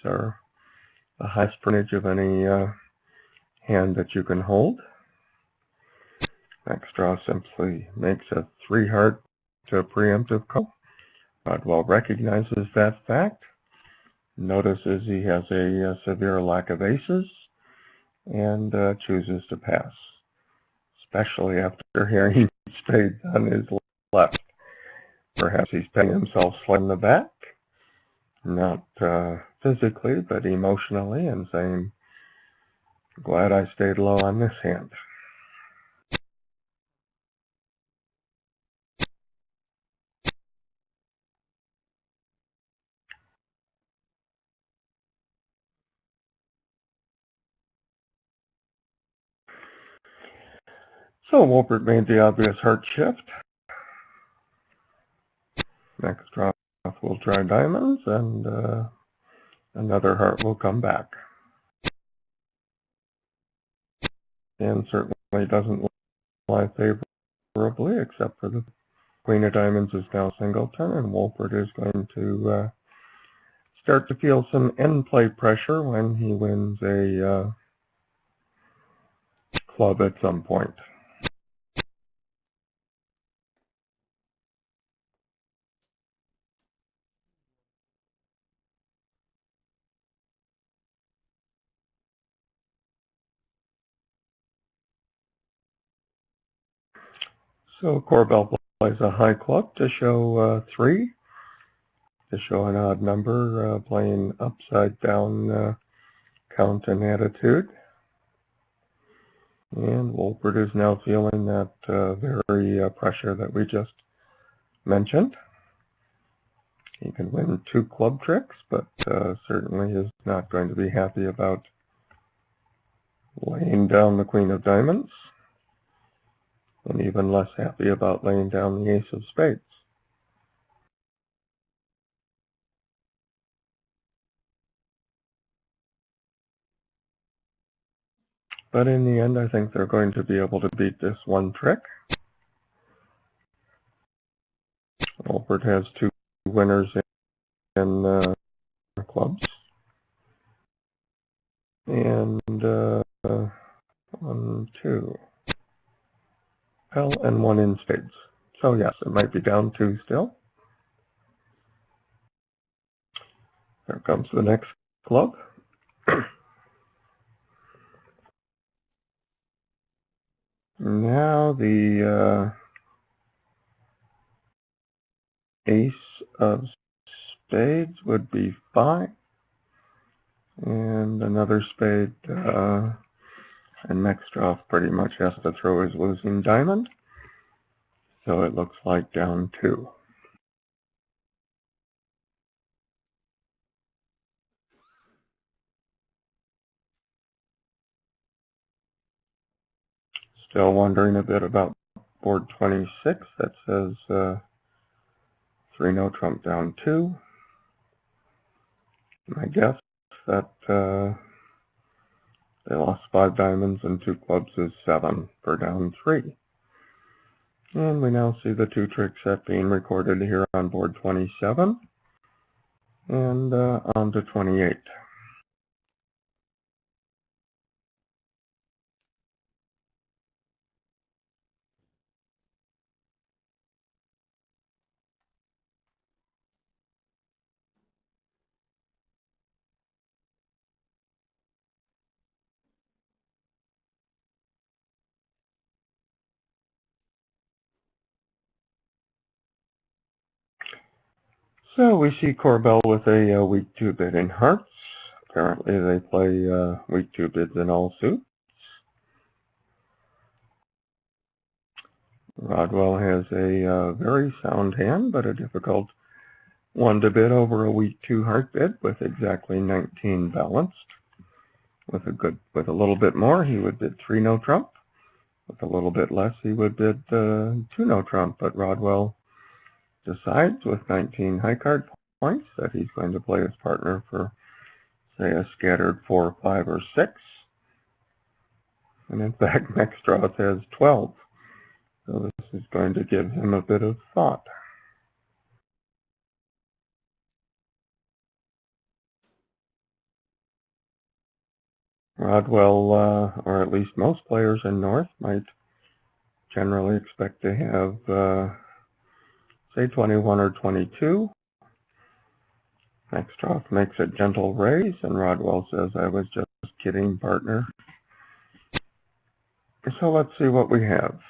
are the highest percentage of any hand that you can hold. Nextdraw simply makes a 3-heart to a preemptive call. Rodwell recognizes that fact, notices he has a severe lack of aces, and chooses to pass, especially after hearing spades on his left. Perhaps he's patting himself slightly in the back, not physically, but emotionally, and saying, glad I stayed low on this hand. So Wolpert made the obvious heart shift. Nextdraw will try diamonds, and another heart will come back. And certainly doesn't lie favorably, except for the Queen of Diamonds is now singleton, and Wolpert is going to start to feel some end play pressure when he wins a club at some point. So Corbell plays a high club to show 3, to show an odd number, playing upside down count and attitude. And Wolpert is now feeling that very pressure that we just mentioned. He can win 2 club tricks, but certainly is not going to be happy about laying down the Queen of Diamonds, and even less happy about laying down the Ace of Spades. But in the end, I think they're going to be able to beat this one trick. Wolpert has 2 winners in clubs, and 1, 2, and 1 in spades. So yes, it might be down 2 still. There comes the next club. Now the Ace of Spades would be 5, and another spade, and Nextdraw pretty much has to throw his losing diamond, so it looks like down 2. Still wondering a bit about board 26 that says 3 no trump down 2. I guess that they lost 5 diamonds and 2 clubs is 7 for down 3. And we now see the 2 trick set being recorded here on board 27 and on to 28. So we see Corbell with a weak 2 bid in hearts. Apparently they play weak 2 bids in all suits. Rodwell has a very sound hand, but a difficult one to bid over a weak 2 heart bid with exactly 19 balanced. With a little bit more, he would bid 3 no trump. With a little bit less, he would bid 2 no trump. But Rodwell decides with 19 high card points that he's going to play his partner for, say, a scattered 4, 5, or 6. And in fact, next draw has 12. So this is going to give him a bit of thought. Rodwell, or at least most players in North, might generally expect to have, say, 21 or 22. Next draw makes a gentle raise, and Rodwell says, "I was just kidding, partner." So let's see what we have.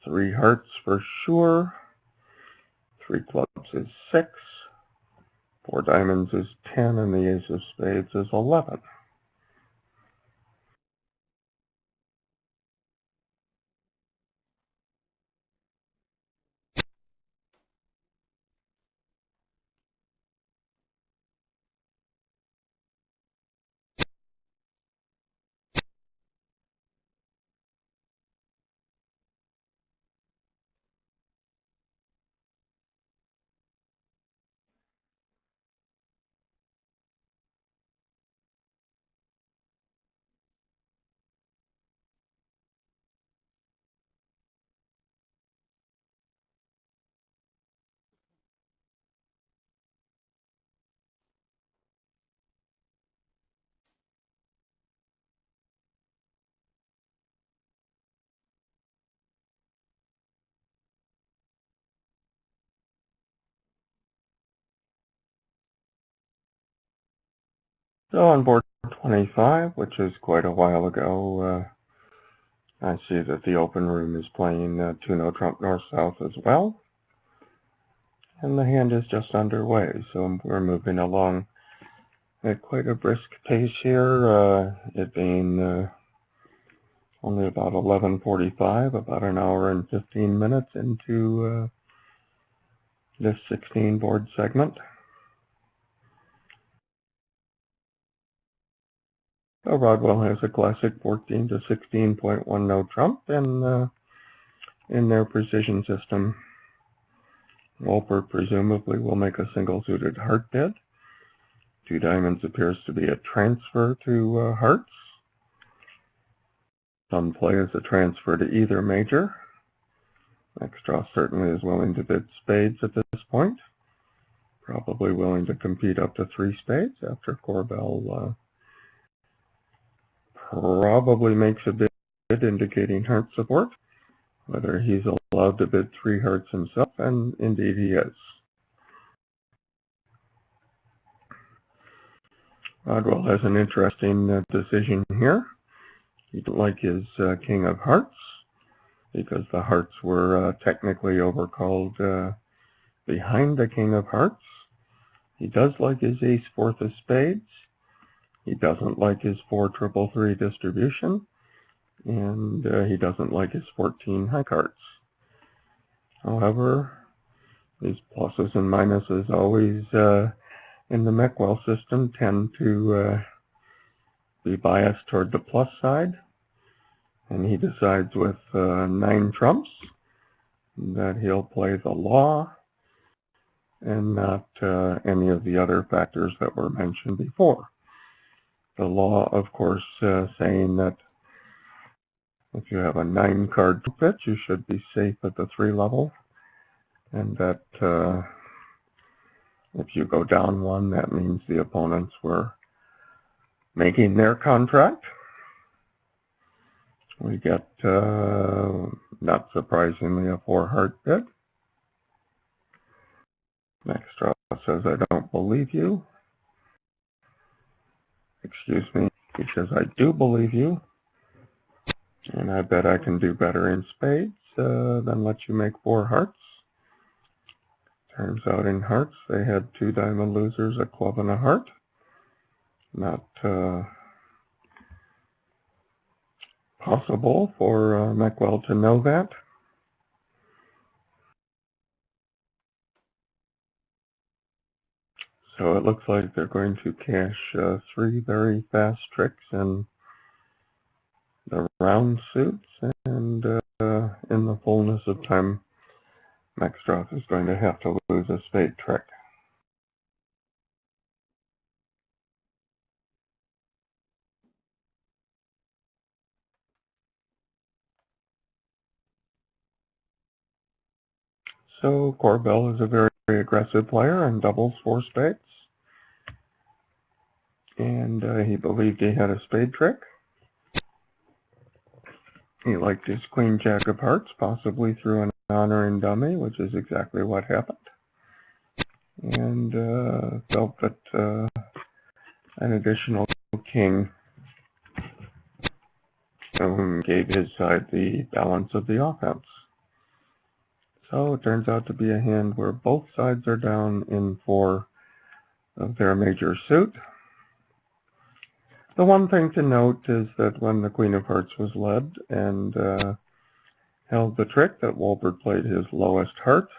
3 hearts for sure. 3 clubs is 6. 4 diamonds is 10, and the ace of spades is 11. So on board 25, which is quite a while ago, I see that the open room is playing 2 no trump north-south as well. And the hand is just underway, so we're moving along at quite a brisk pace here, it being only about 11:45, about an hour and 15 minutes into this 16 board segment. So Rodwell has a classic 14 to 16.1 no trump in their precision system. Wolpert presumably will make a single-suited heart bid. 2 diamonds appears to be a transfer to hearts. Some play as a transfer to either major. Next draw certainly is willing to bid spades at this point. Probably willing to compete up to 3 spades after Corbell probably makes a bid indicating heart support. Whether he's allowed to bid 3 hearts himself, and indeed he is. Rodwell has an interesting decision here. He didn't like his king of hearts because the hearts were technically overcalled behind the king of hearts. He does like his ace fourth of spades. He doesn't like his 4-3-3 distribution, and he doesn't like his 14 high cards. However, these pluses and minuses always in the Meckwell system tend to be biased toward the plus side, and he decides with 9 trumps that he'll play the law and not any of the other factors that were mentioned before. The law, of course, saying that if you have a 9-card pitch, you should be safe at the 3 level, and that if you go down 1, that means the opponents were making their contract. We get, not surprisingly, a 4-heart bid. Next draw says, I don't believe you. Excuse me, because I do believe you. And I bet I can do better in spades than let you make 4 hearts. Turns out in hearts, they had 2 diamond losers, a club and a heart. Not possible for Meckwell to know that. So it looks like they're going to cash 3 very fast tricks in the round suits, and in the fullness of time, Maxtroff is going to have to lose a spade trick. So Corbell is a very, very aggressive player and doubles 4 spades. And he believed he had a spade trick. He liked his Queen Jack of Hearts, possibly through an honor in dummy, which is exactly what happened. And felt that an additional king gave his side the balance of the offense. So it turns out to be a hand where both sides are down in 4 of their major suit. The one thing to note is that when the Queen of Hearts was led and held the trick, that Wolpert played his lowest heart.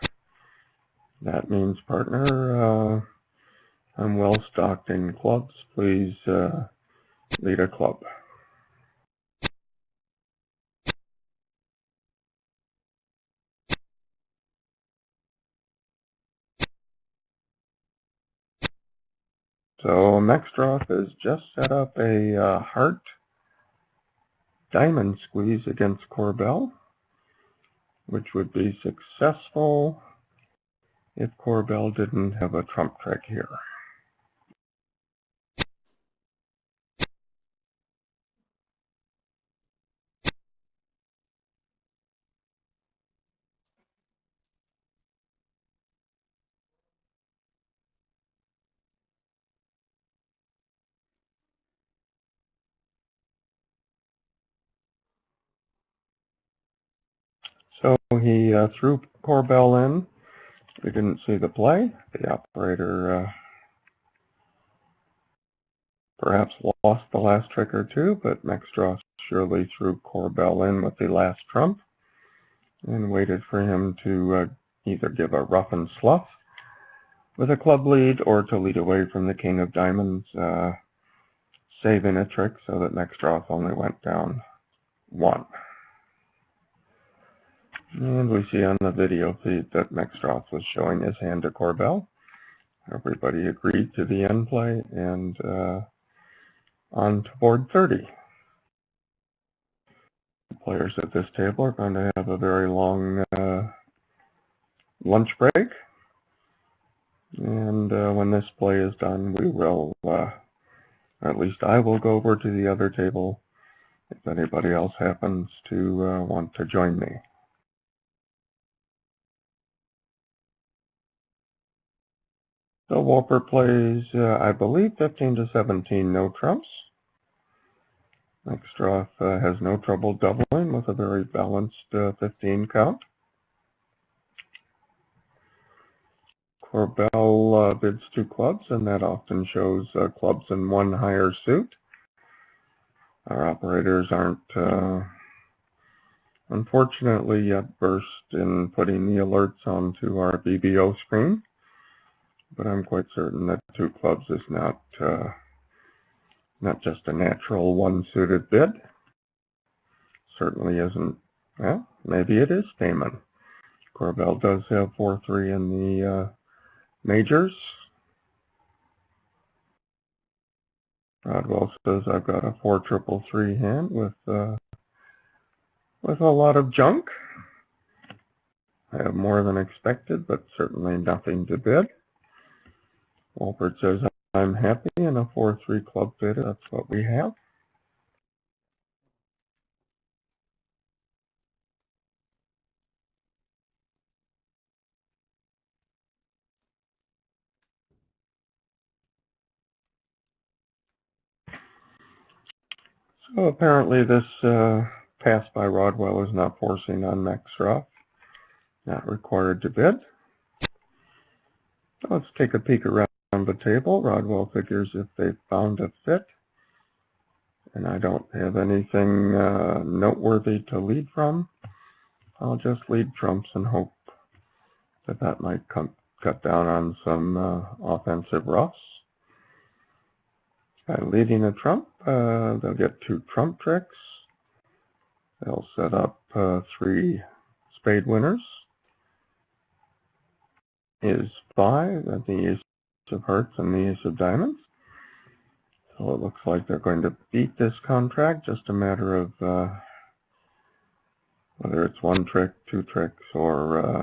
That means, partner, I'm well stocked in clubs. Please lead a club. So Maxtroff has just set up a heart diamond squeeze against Corbell, which would be successful if Corbell didn't have a trump trick here. So he threw Corbell in. We didn't see the play. The operator perhaps lost the last trick or two, but Maxtroff surely threw Corbell in with the last trump and waited for him to either give a rough and slough with a club lead or to lead away from the King of Diamonds, saving a trick so that Maxtroff only went down 1. And we see on the video feed that Maxtroff was showing his hand to Corbell. Everybody agreed to the end play, and on to board 30. The players at this table are going to have a very long lunch break. And when this play is done, we will, or at least I will go over to the other table if anybody else happens to want to join me. So Wolpert plays, I believe, 15 to 17, no trumps. Maxtroff has no trouble doubling with a very balanced 15 count. Corbell bids 2 clubs, and that often shows clubs in 1 higher suit. Our operators aren't, unfortunately, yet versed in putting the alerts onto our BBO screen, but I'm quite certain that 2 clubs is not just a natural 1-suited bid. Certainly isn't, well, maybe it is Damon. Corbell does have 4-3 in the majors. Rodwell says I've got a 4-3-3 hand with a lot of junk. I have more than expected, but certainly nothing to bid. Wolpert says I'm happy in a 4-3 club bid. That's what we have. So apparently this pass by Rodwell is not forcing on Maxroff. Not required to bid. Let's take a peek around the table. Rodwell figures if they've found a fit, and I don't have anything noteworthy to lead from, I'll just lead trumps and hope that that might cut down on some offensive roughs. By leading a trump, they'll get 2 trump tricks. They'll set up 3 spade winners. Is 5, and the ace of hearts and the ace of diamonds. So it looks like they're going to beat this contract, just a matter of whether it's 1 trick, 2 tricks, or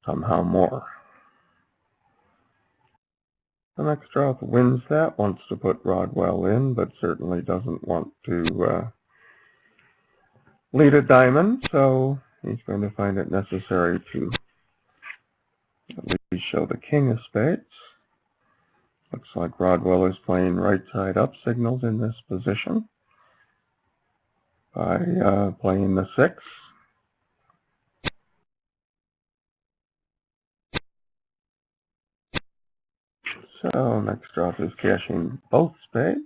somehow more. The Maxroff wins that, wants to put Rodwell in, but certainly doesn't want to lead a diamond, so he's going to find it necessary to at least show the king of spades. Looks like Rodwell is playing right side up signals in this position by playing the 6. So Maxroff is cashing both spades.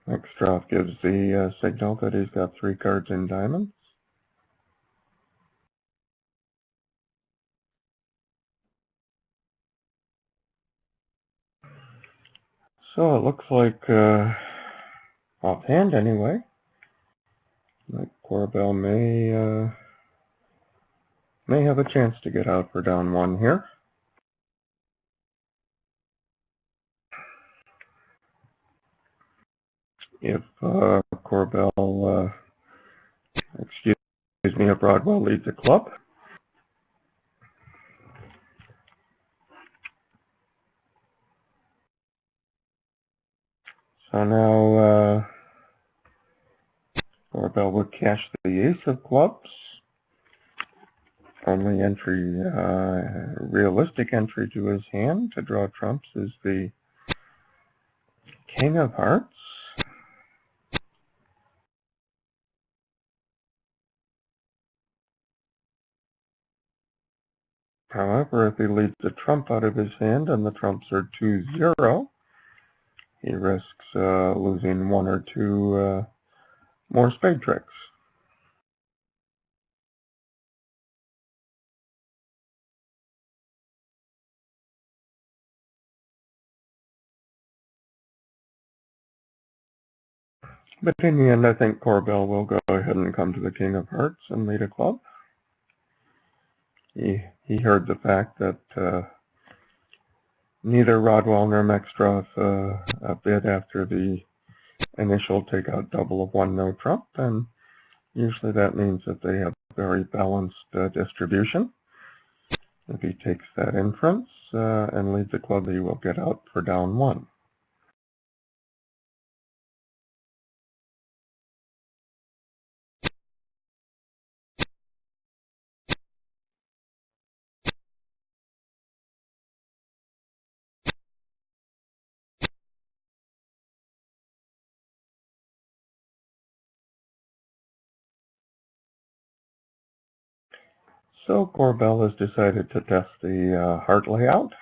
Maxroff gives the signal that he's got 3 cards in diamonds. So it looks like, offhand anyway, that Corbell may have a chance to get out for down 1 here. If Corbell, excuse me, if Rodwell leads the club. So now Corbell would cash the ace of clubs. Only entry, realistic entry to his hand to draw trumps is the king of hearts. However, if he leads a trump out of his hand and the trumps are 2-0, he risks losing 1 or 2 more spade tricks. But in the end, I think Corbell will go ahead and come to the king of hearts and lead a club. He heard the fact that neither Rodwell nor Maxroff bid after the initial takeout double of 1 no trump, and usually that means that they have very balanced distribution. If he takes that inference and leads the club, he will get out for down 1. So Corbell has decided to test the heart layout.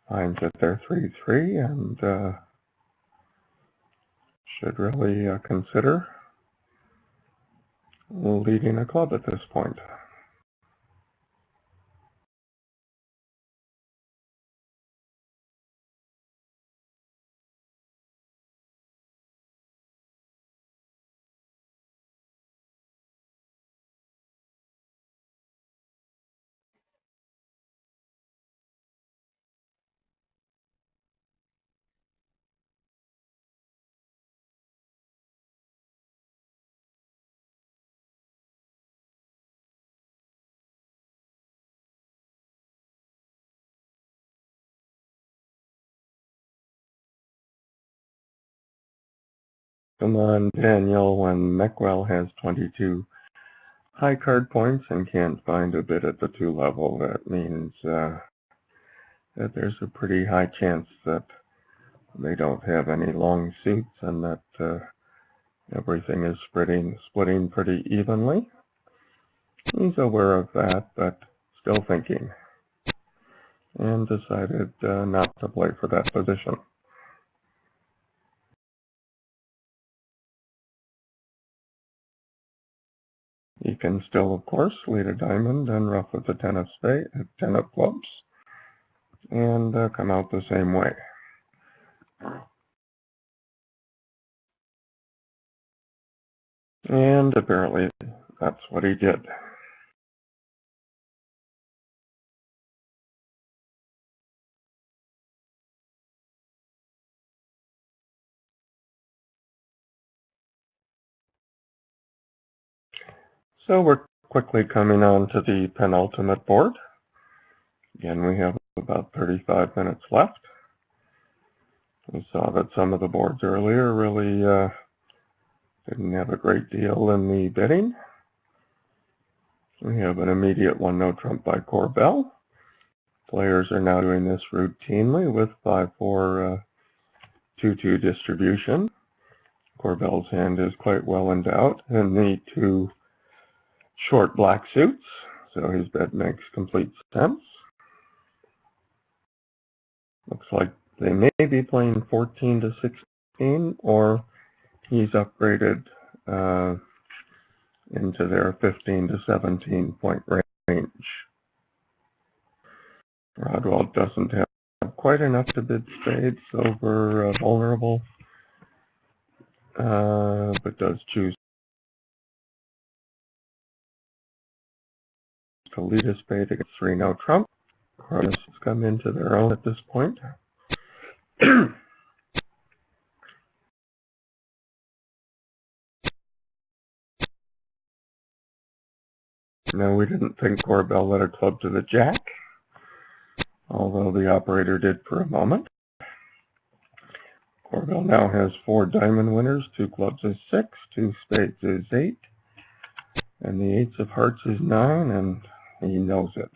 Finds that they're 3-3 and should really consider leading a club at this point. Come on, Daniel, when Meckwell has 22 high card points and can't find a bid at the 2 level, that means that there's a pretty high chance that they don't have any long suits and that everything is splitting pretty evenly. He's aware of that, but still thinking, and decided not to play for that position. He can still, of course, lead a diamond and ruff with the 10 of clubs, and come out the same way. And apparently that's what he did. So we're quickly coming on to the penultimate board. Again, we have about 35 minutes left. We saw that some of the boards earlier really didn't have a great deal in the bidding. We have an immediate 1-no trump by Corbell. Players are now doing this routinely with 5-4 2-2 distribution. Corbell's hand is quite well endowed in the 2 short black suits, so his bet makes complete sense. Looks like they may be playing 14 to 16, or he's upgraded into their 15 to 17 point range. Rodwell doesn't have quite enough to bid spades over vulnerable, but does choose to lead a spade against 3-no trump. Cards come into their own at this point. No, we didn't think Corbell led a club to the jack, although the operator did for a moment. Corbell now has 4 diamond winners, 2 clubs is 6, 2 spades is 8, and the 8 of hearts is 9, and he knows it.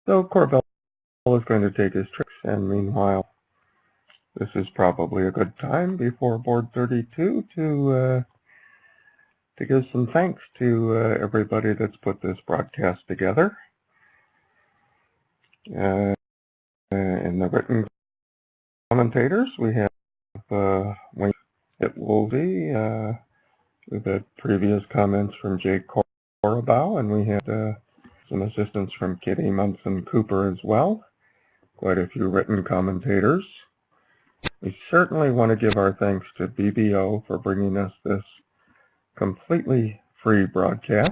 So Corbell is going to take his tricks, and meanwhile, this is probably a good time before board 32 to give some thanks to everybody that's put this broadcast together. In the written commentators, we have Wayne Itwoldy. We've had previous comments from Jake Corabau, and we had some assistance from Kitty Munson Cooper as well. Quite a few written commentators. We certainly want to give our thanks to BBO for bringing us this completely free broadcast.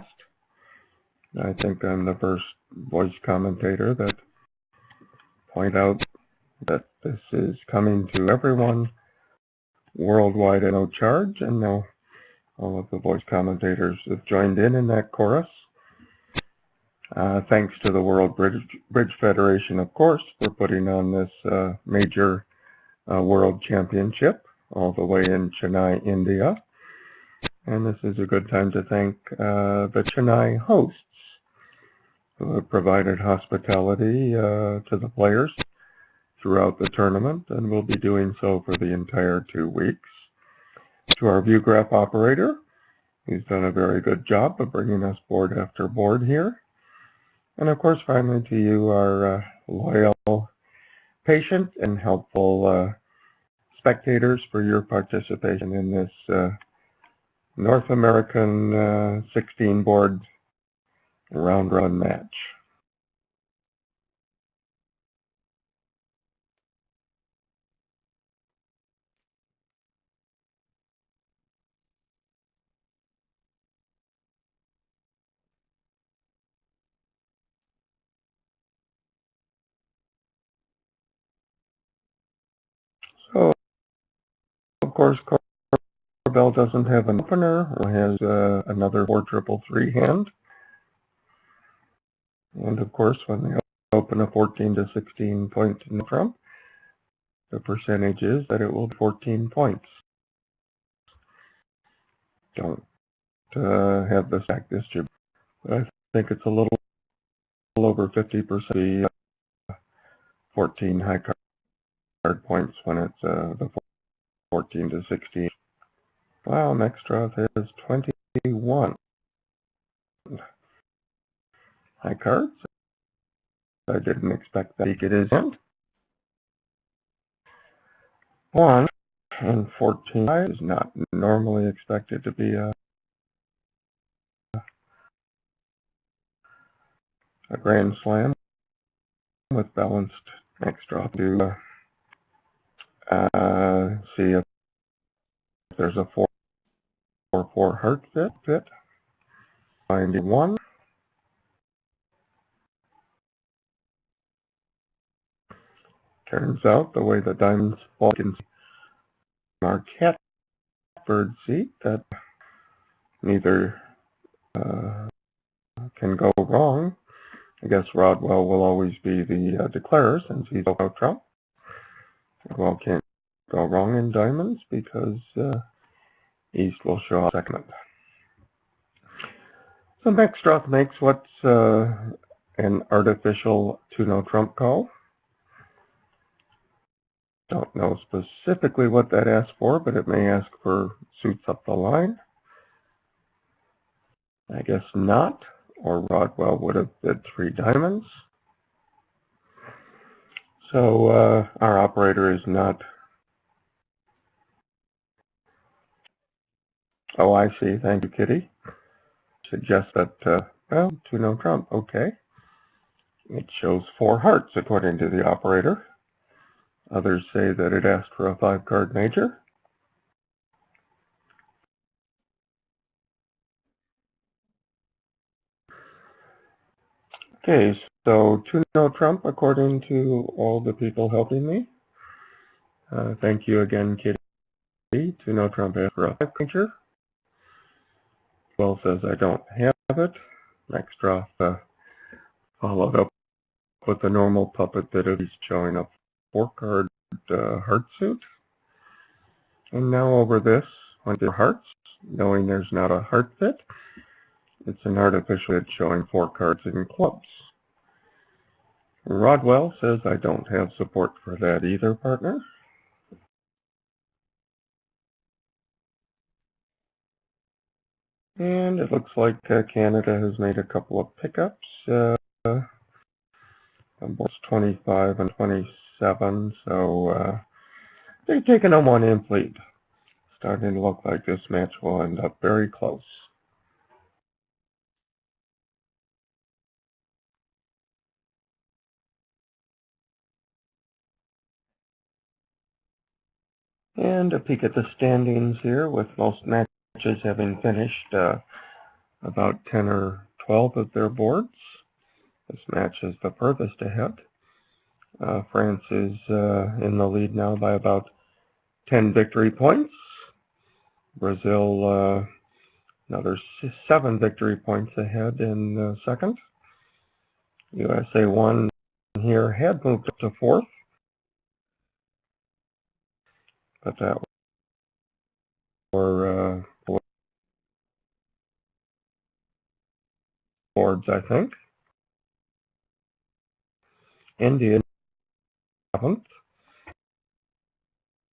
I think I'm the first voice commentator that point out that this is coming to everyone worldwide at no charge, and now all of the voice commentators have joined in that chorus. Thanks to the World Bridge Federation, of course, for putting on this major World Championship all the way in Chennai, India. And this is a good time to thank the Chennai hosts who provided hospitality to the players throughout the tournament and will be doing so for the entire 2 weeks. To our view graph operator, who's done a very good job of bringing us board after board here. And of course, finally to you, our loyal, patient, and helpful spectators for your participation in this North American 16-board round-robin match. So, of course, Corbell doesn't have an opener, or has another 4-3-3 hand. And of course, when they open a 14 to 16 point in the trump, the percentage is that it will be 14 points. Don't have the stack distribution. I think it's a little over 50% the 14 high card points when it's the 14 to 16. Wow, next draw has 21 high cards. I didn't expect that peak at his end. 1 and 14 is not normally expected to be a grand slam with balanced next draw to see if there's a 4-4 heart fit. 91. Turns out the way the diamonds fall in our catbird seat that neither can go wrong. I guess Rodwell will always be the declarer since he's out trump. Rodwell can't go wrong in diamonds because East will show up second. So Maxstroth makes what's an artificial 2-no trump call. Don't know specifically what that asks for, but it may ask for suits up the line. I guess not, or Rodwell would have bid 3 diamonds. So our operator is not. Oh, I see. Thank you, Kitty. Suggests that, well, 2-no trump. Okay. It shows 4 hearts according to the operator. Others say that it asked for a 5-card major. Okay, so 2-no trump according to all the people helping me. Thank you again, Kitty. 2-no trump asked for a 5 major. Well says I don't have it. Maxstroth followed up with the normal puppet bit of he's showing a 4-card heart suit. And now over this, when there are hearts, knowing there's not a heart fit, it's an artificial bit showing 4 cards in clubs. Rodwell says I don't have support for that either, partner. And it looks like Canada has made a couple of pickups. Both 25 and 27, so they've taken a 1-inch lead. Starting to look like this match will end up very close. And a peek at the standings here, with most matches having finished about 10 or 12 of their boards. This match is the furthest ahead. France is in the lead now by about 10 victory points. Brazil another 7 victory points ahead in second. USA1 here had moved up to 4th, but that were boards, I think. India 7th,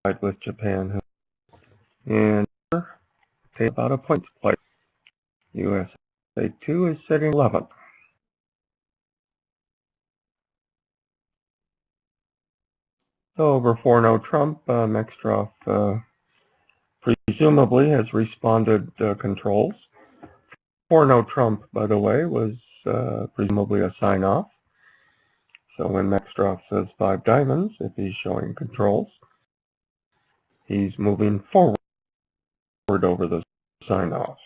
tied with Japan, and take about a point place. USA2 is sitting 11th. So over 4-0 Trump, Mextroff presumably has responded controls. 4-0 Trump, by the way, was presumably a sign-off. So when Mextroff says 5 diamonds, if he's showing controls, he's moving forward over the sign-off.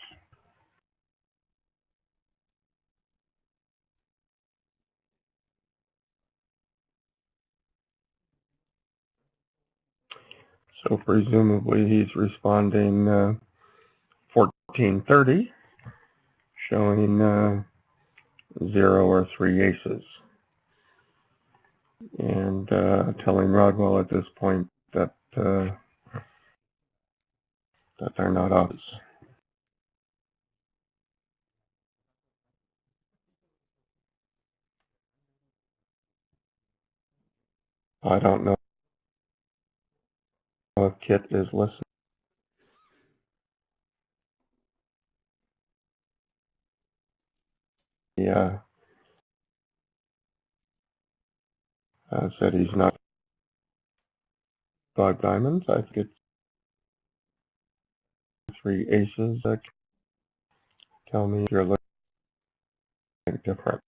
So presumably he's responding 1430, showing 0 or 3 aces. And telling Rodwell at this point that they're not odds. I don't know if Kit is listening. Yeah, said he's not 5 diamonds. I think it's 3 aces. Tell me if you're looking different.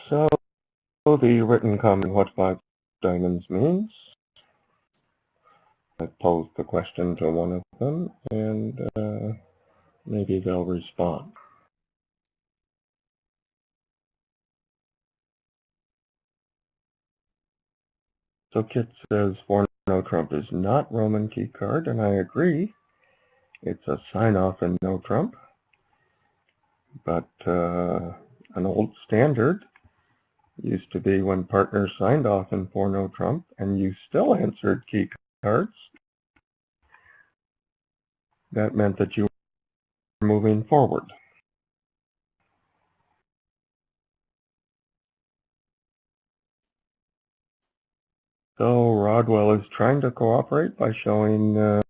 So the written comment what 5 diamonds means. I posed the question to one of them, and maybe they'll respond. So Kit says 4-0 Trump is not Roman key card, and I agree. It's a sign-off in no Trump. But an old standard used to be when partners signed off in 4-0 Trump and you still answered key cards, that meant that you were moving forward. So Rodwell is trying to cooperate by showing,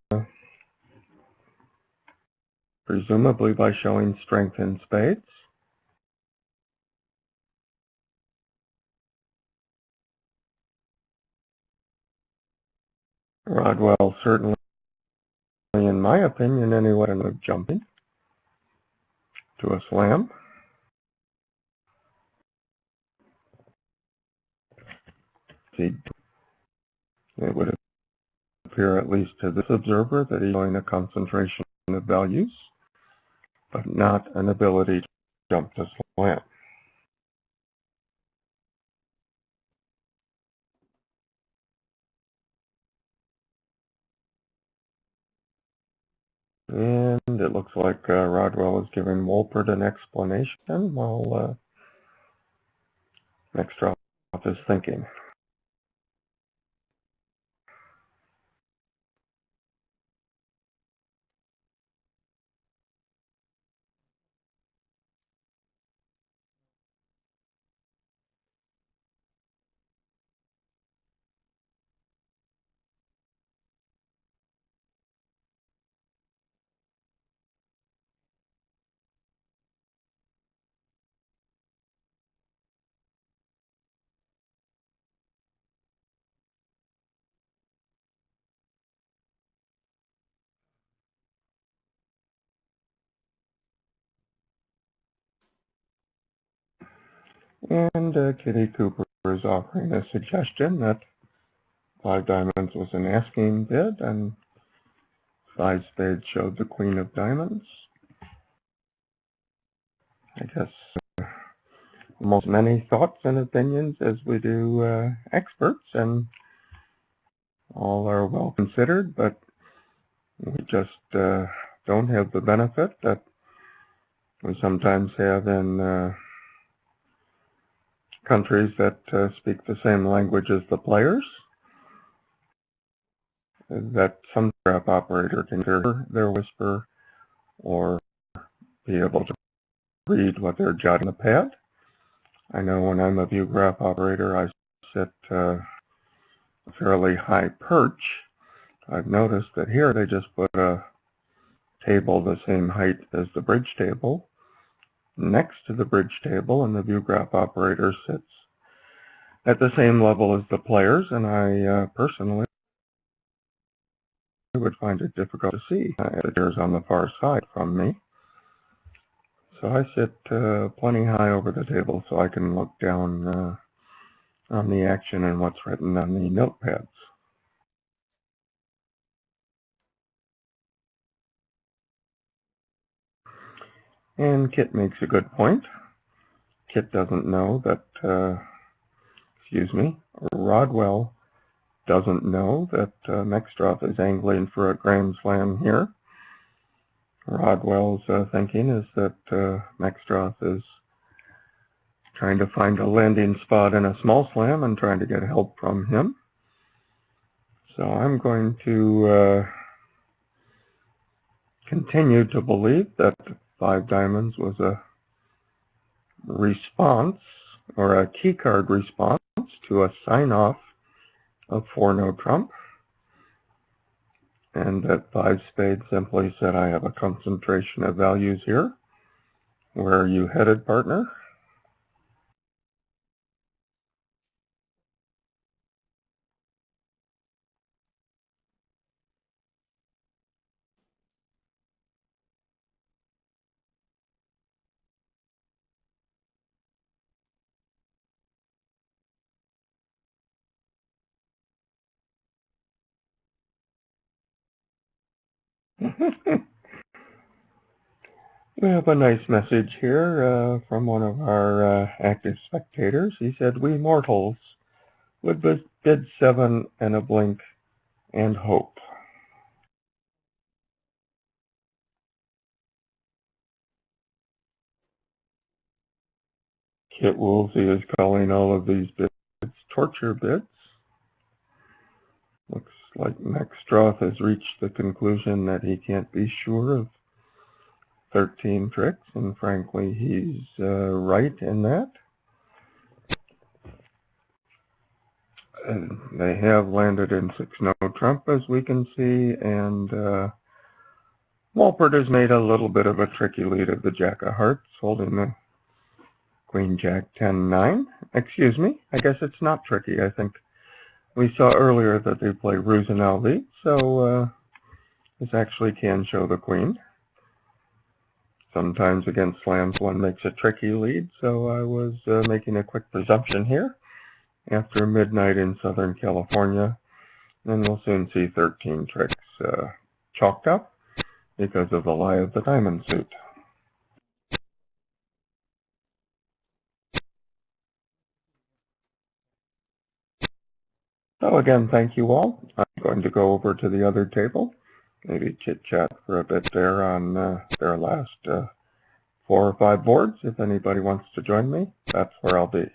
presumably by showing strength in spades. Rodwell certainly, in my opinion anyway, of jumping to a slam. It would appear, at least to this observer, that he's showing a concentration of values, but not an ability to jump to slam. And it looks like Rodwell is giving Wolpert an explanation while Mextroff is thinking. And Kitty Cooper is offering a suggestion that 5 diamonds was an asking bid and 5 spades showed the queen of diamonds. I guess almost many thoughts and opinions as we do experts, and all are well considered, but we just don't have the benefit that we sometimes have in countries that speak the same language as the players, that some graph operator can hear their whisper or be able to read what they're jotting on the pad. I know when I'm a view graph operator, I set a fairly high perch. I've noticed that here they just put a table the same height as the bridge table next to the bridge table, and the view graph operator sits at the same level as the players, and I personally would find it difficult to see the players on the far side from me. So I sit plenty high over the table so I can look down on the action and what's written on the notepads. And Kit makes a good point. Kit doesn't know that, Rodwell doesn't know that Mextroth is angling for a grand slam here. Rodwell's thinking is that Mextroth is trying to find a landing spot in a small slam and trying to get help from him. So I'm going to continue to believe that 5 diamonds was a response, or a key card response, to a sign-off of 4 no trump, and that 5 spades simply said, I have a concentration of values here. Where are you headed, partner? We have a nice message here from one of our active spectators. He said, we mortals would bid 7 and a blink and hope. Kit Woolsey is calling all of these bids torture bids. Looks like Mextroth has reached the conclusion that he can't be sure of 13 tricks, and frankly, he's right in that. And they have landed in 6 no trump, as we can see, and Walpert has made a little bit of a tricky lead of the Jack of Hearts, holding the Queen Jack 10-9. Excuse me, I guess it's not tricky. I think we saw earlier that they play Rusinel lead, so this actually can show the Queen. Sometimes against slams one makes a tricky lead, so I was making a quick presumption here after midnight in Southern California, and we'll soon see 13 tricks chalked up because of the lie of the diamond suit. So again, thank you all. I'm going to go over to the other table, maybe chit-chat for a bit there on their last 4 or 5 boards. If anybody wants to join me, that's where I'll be.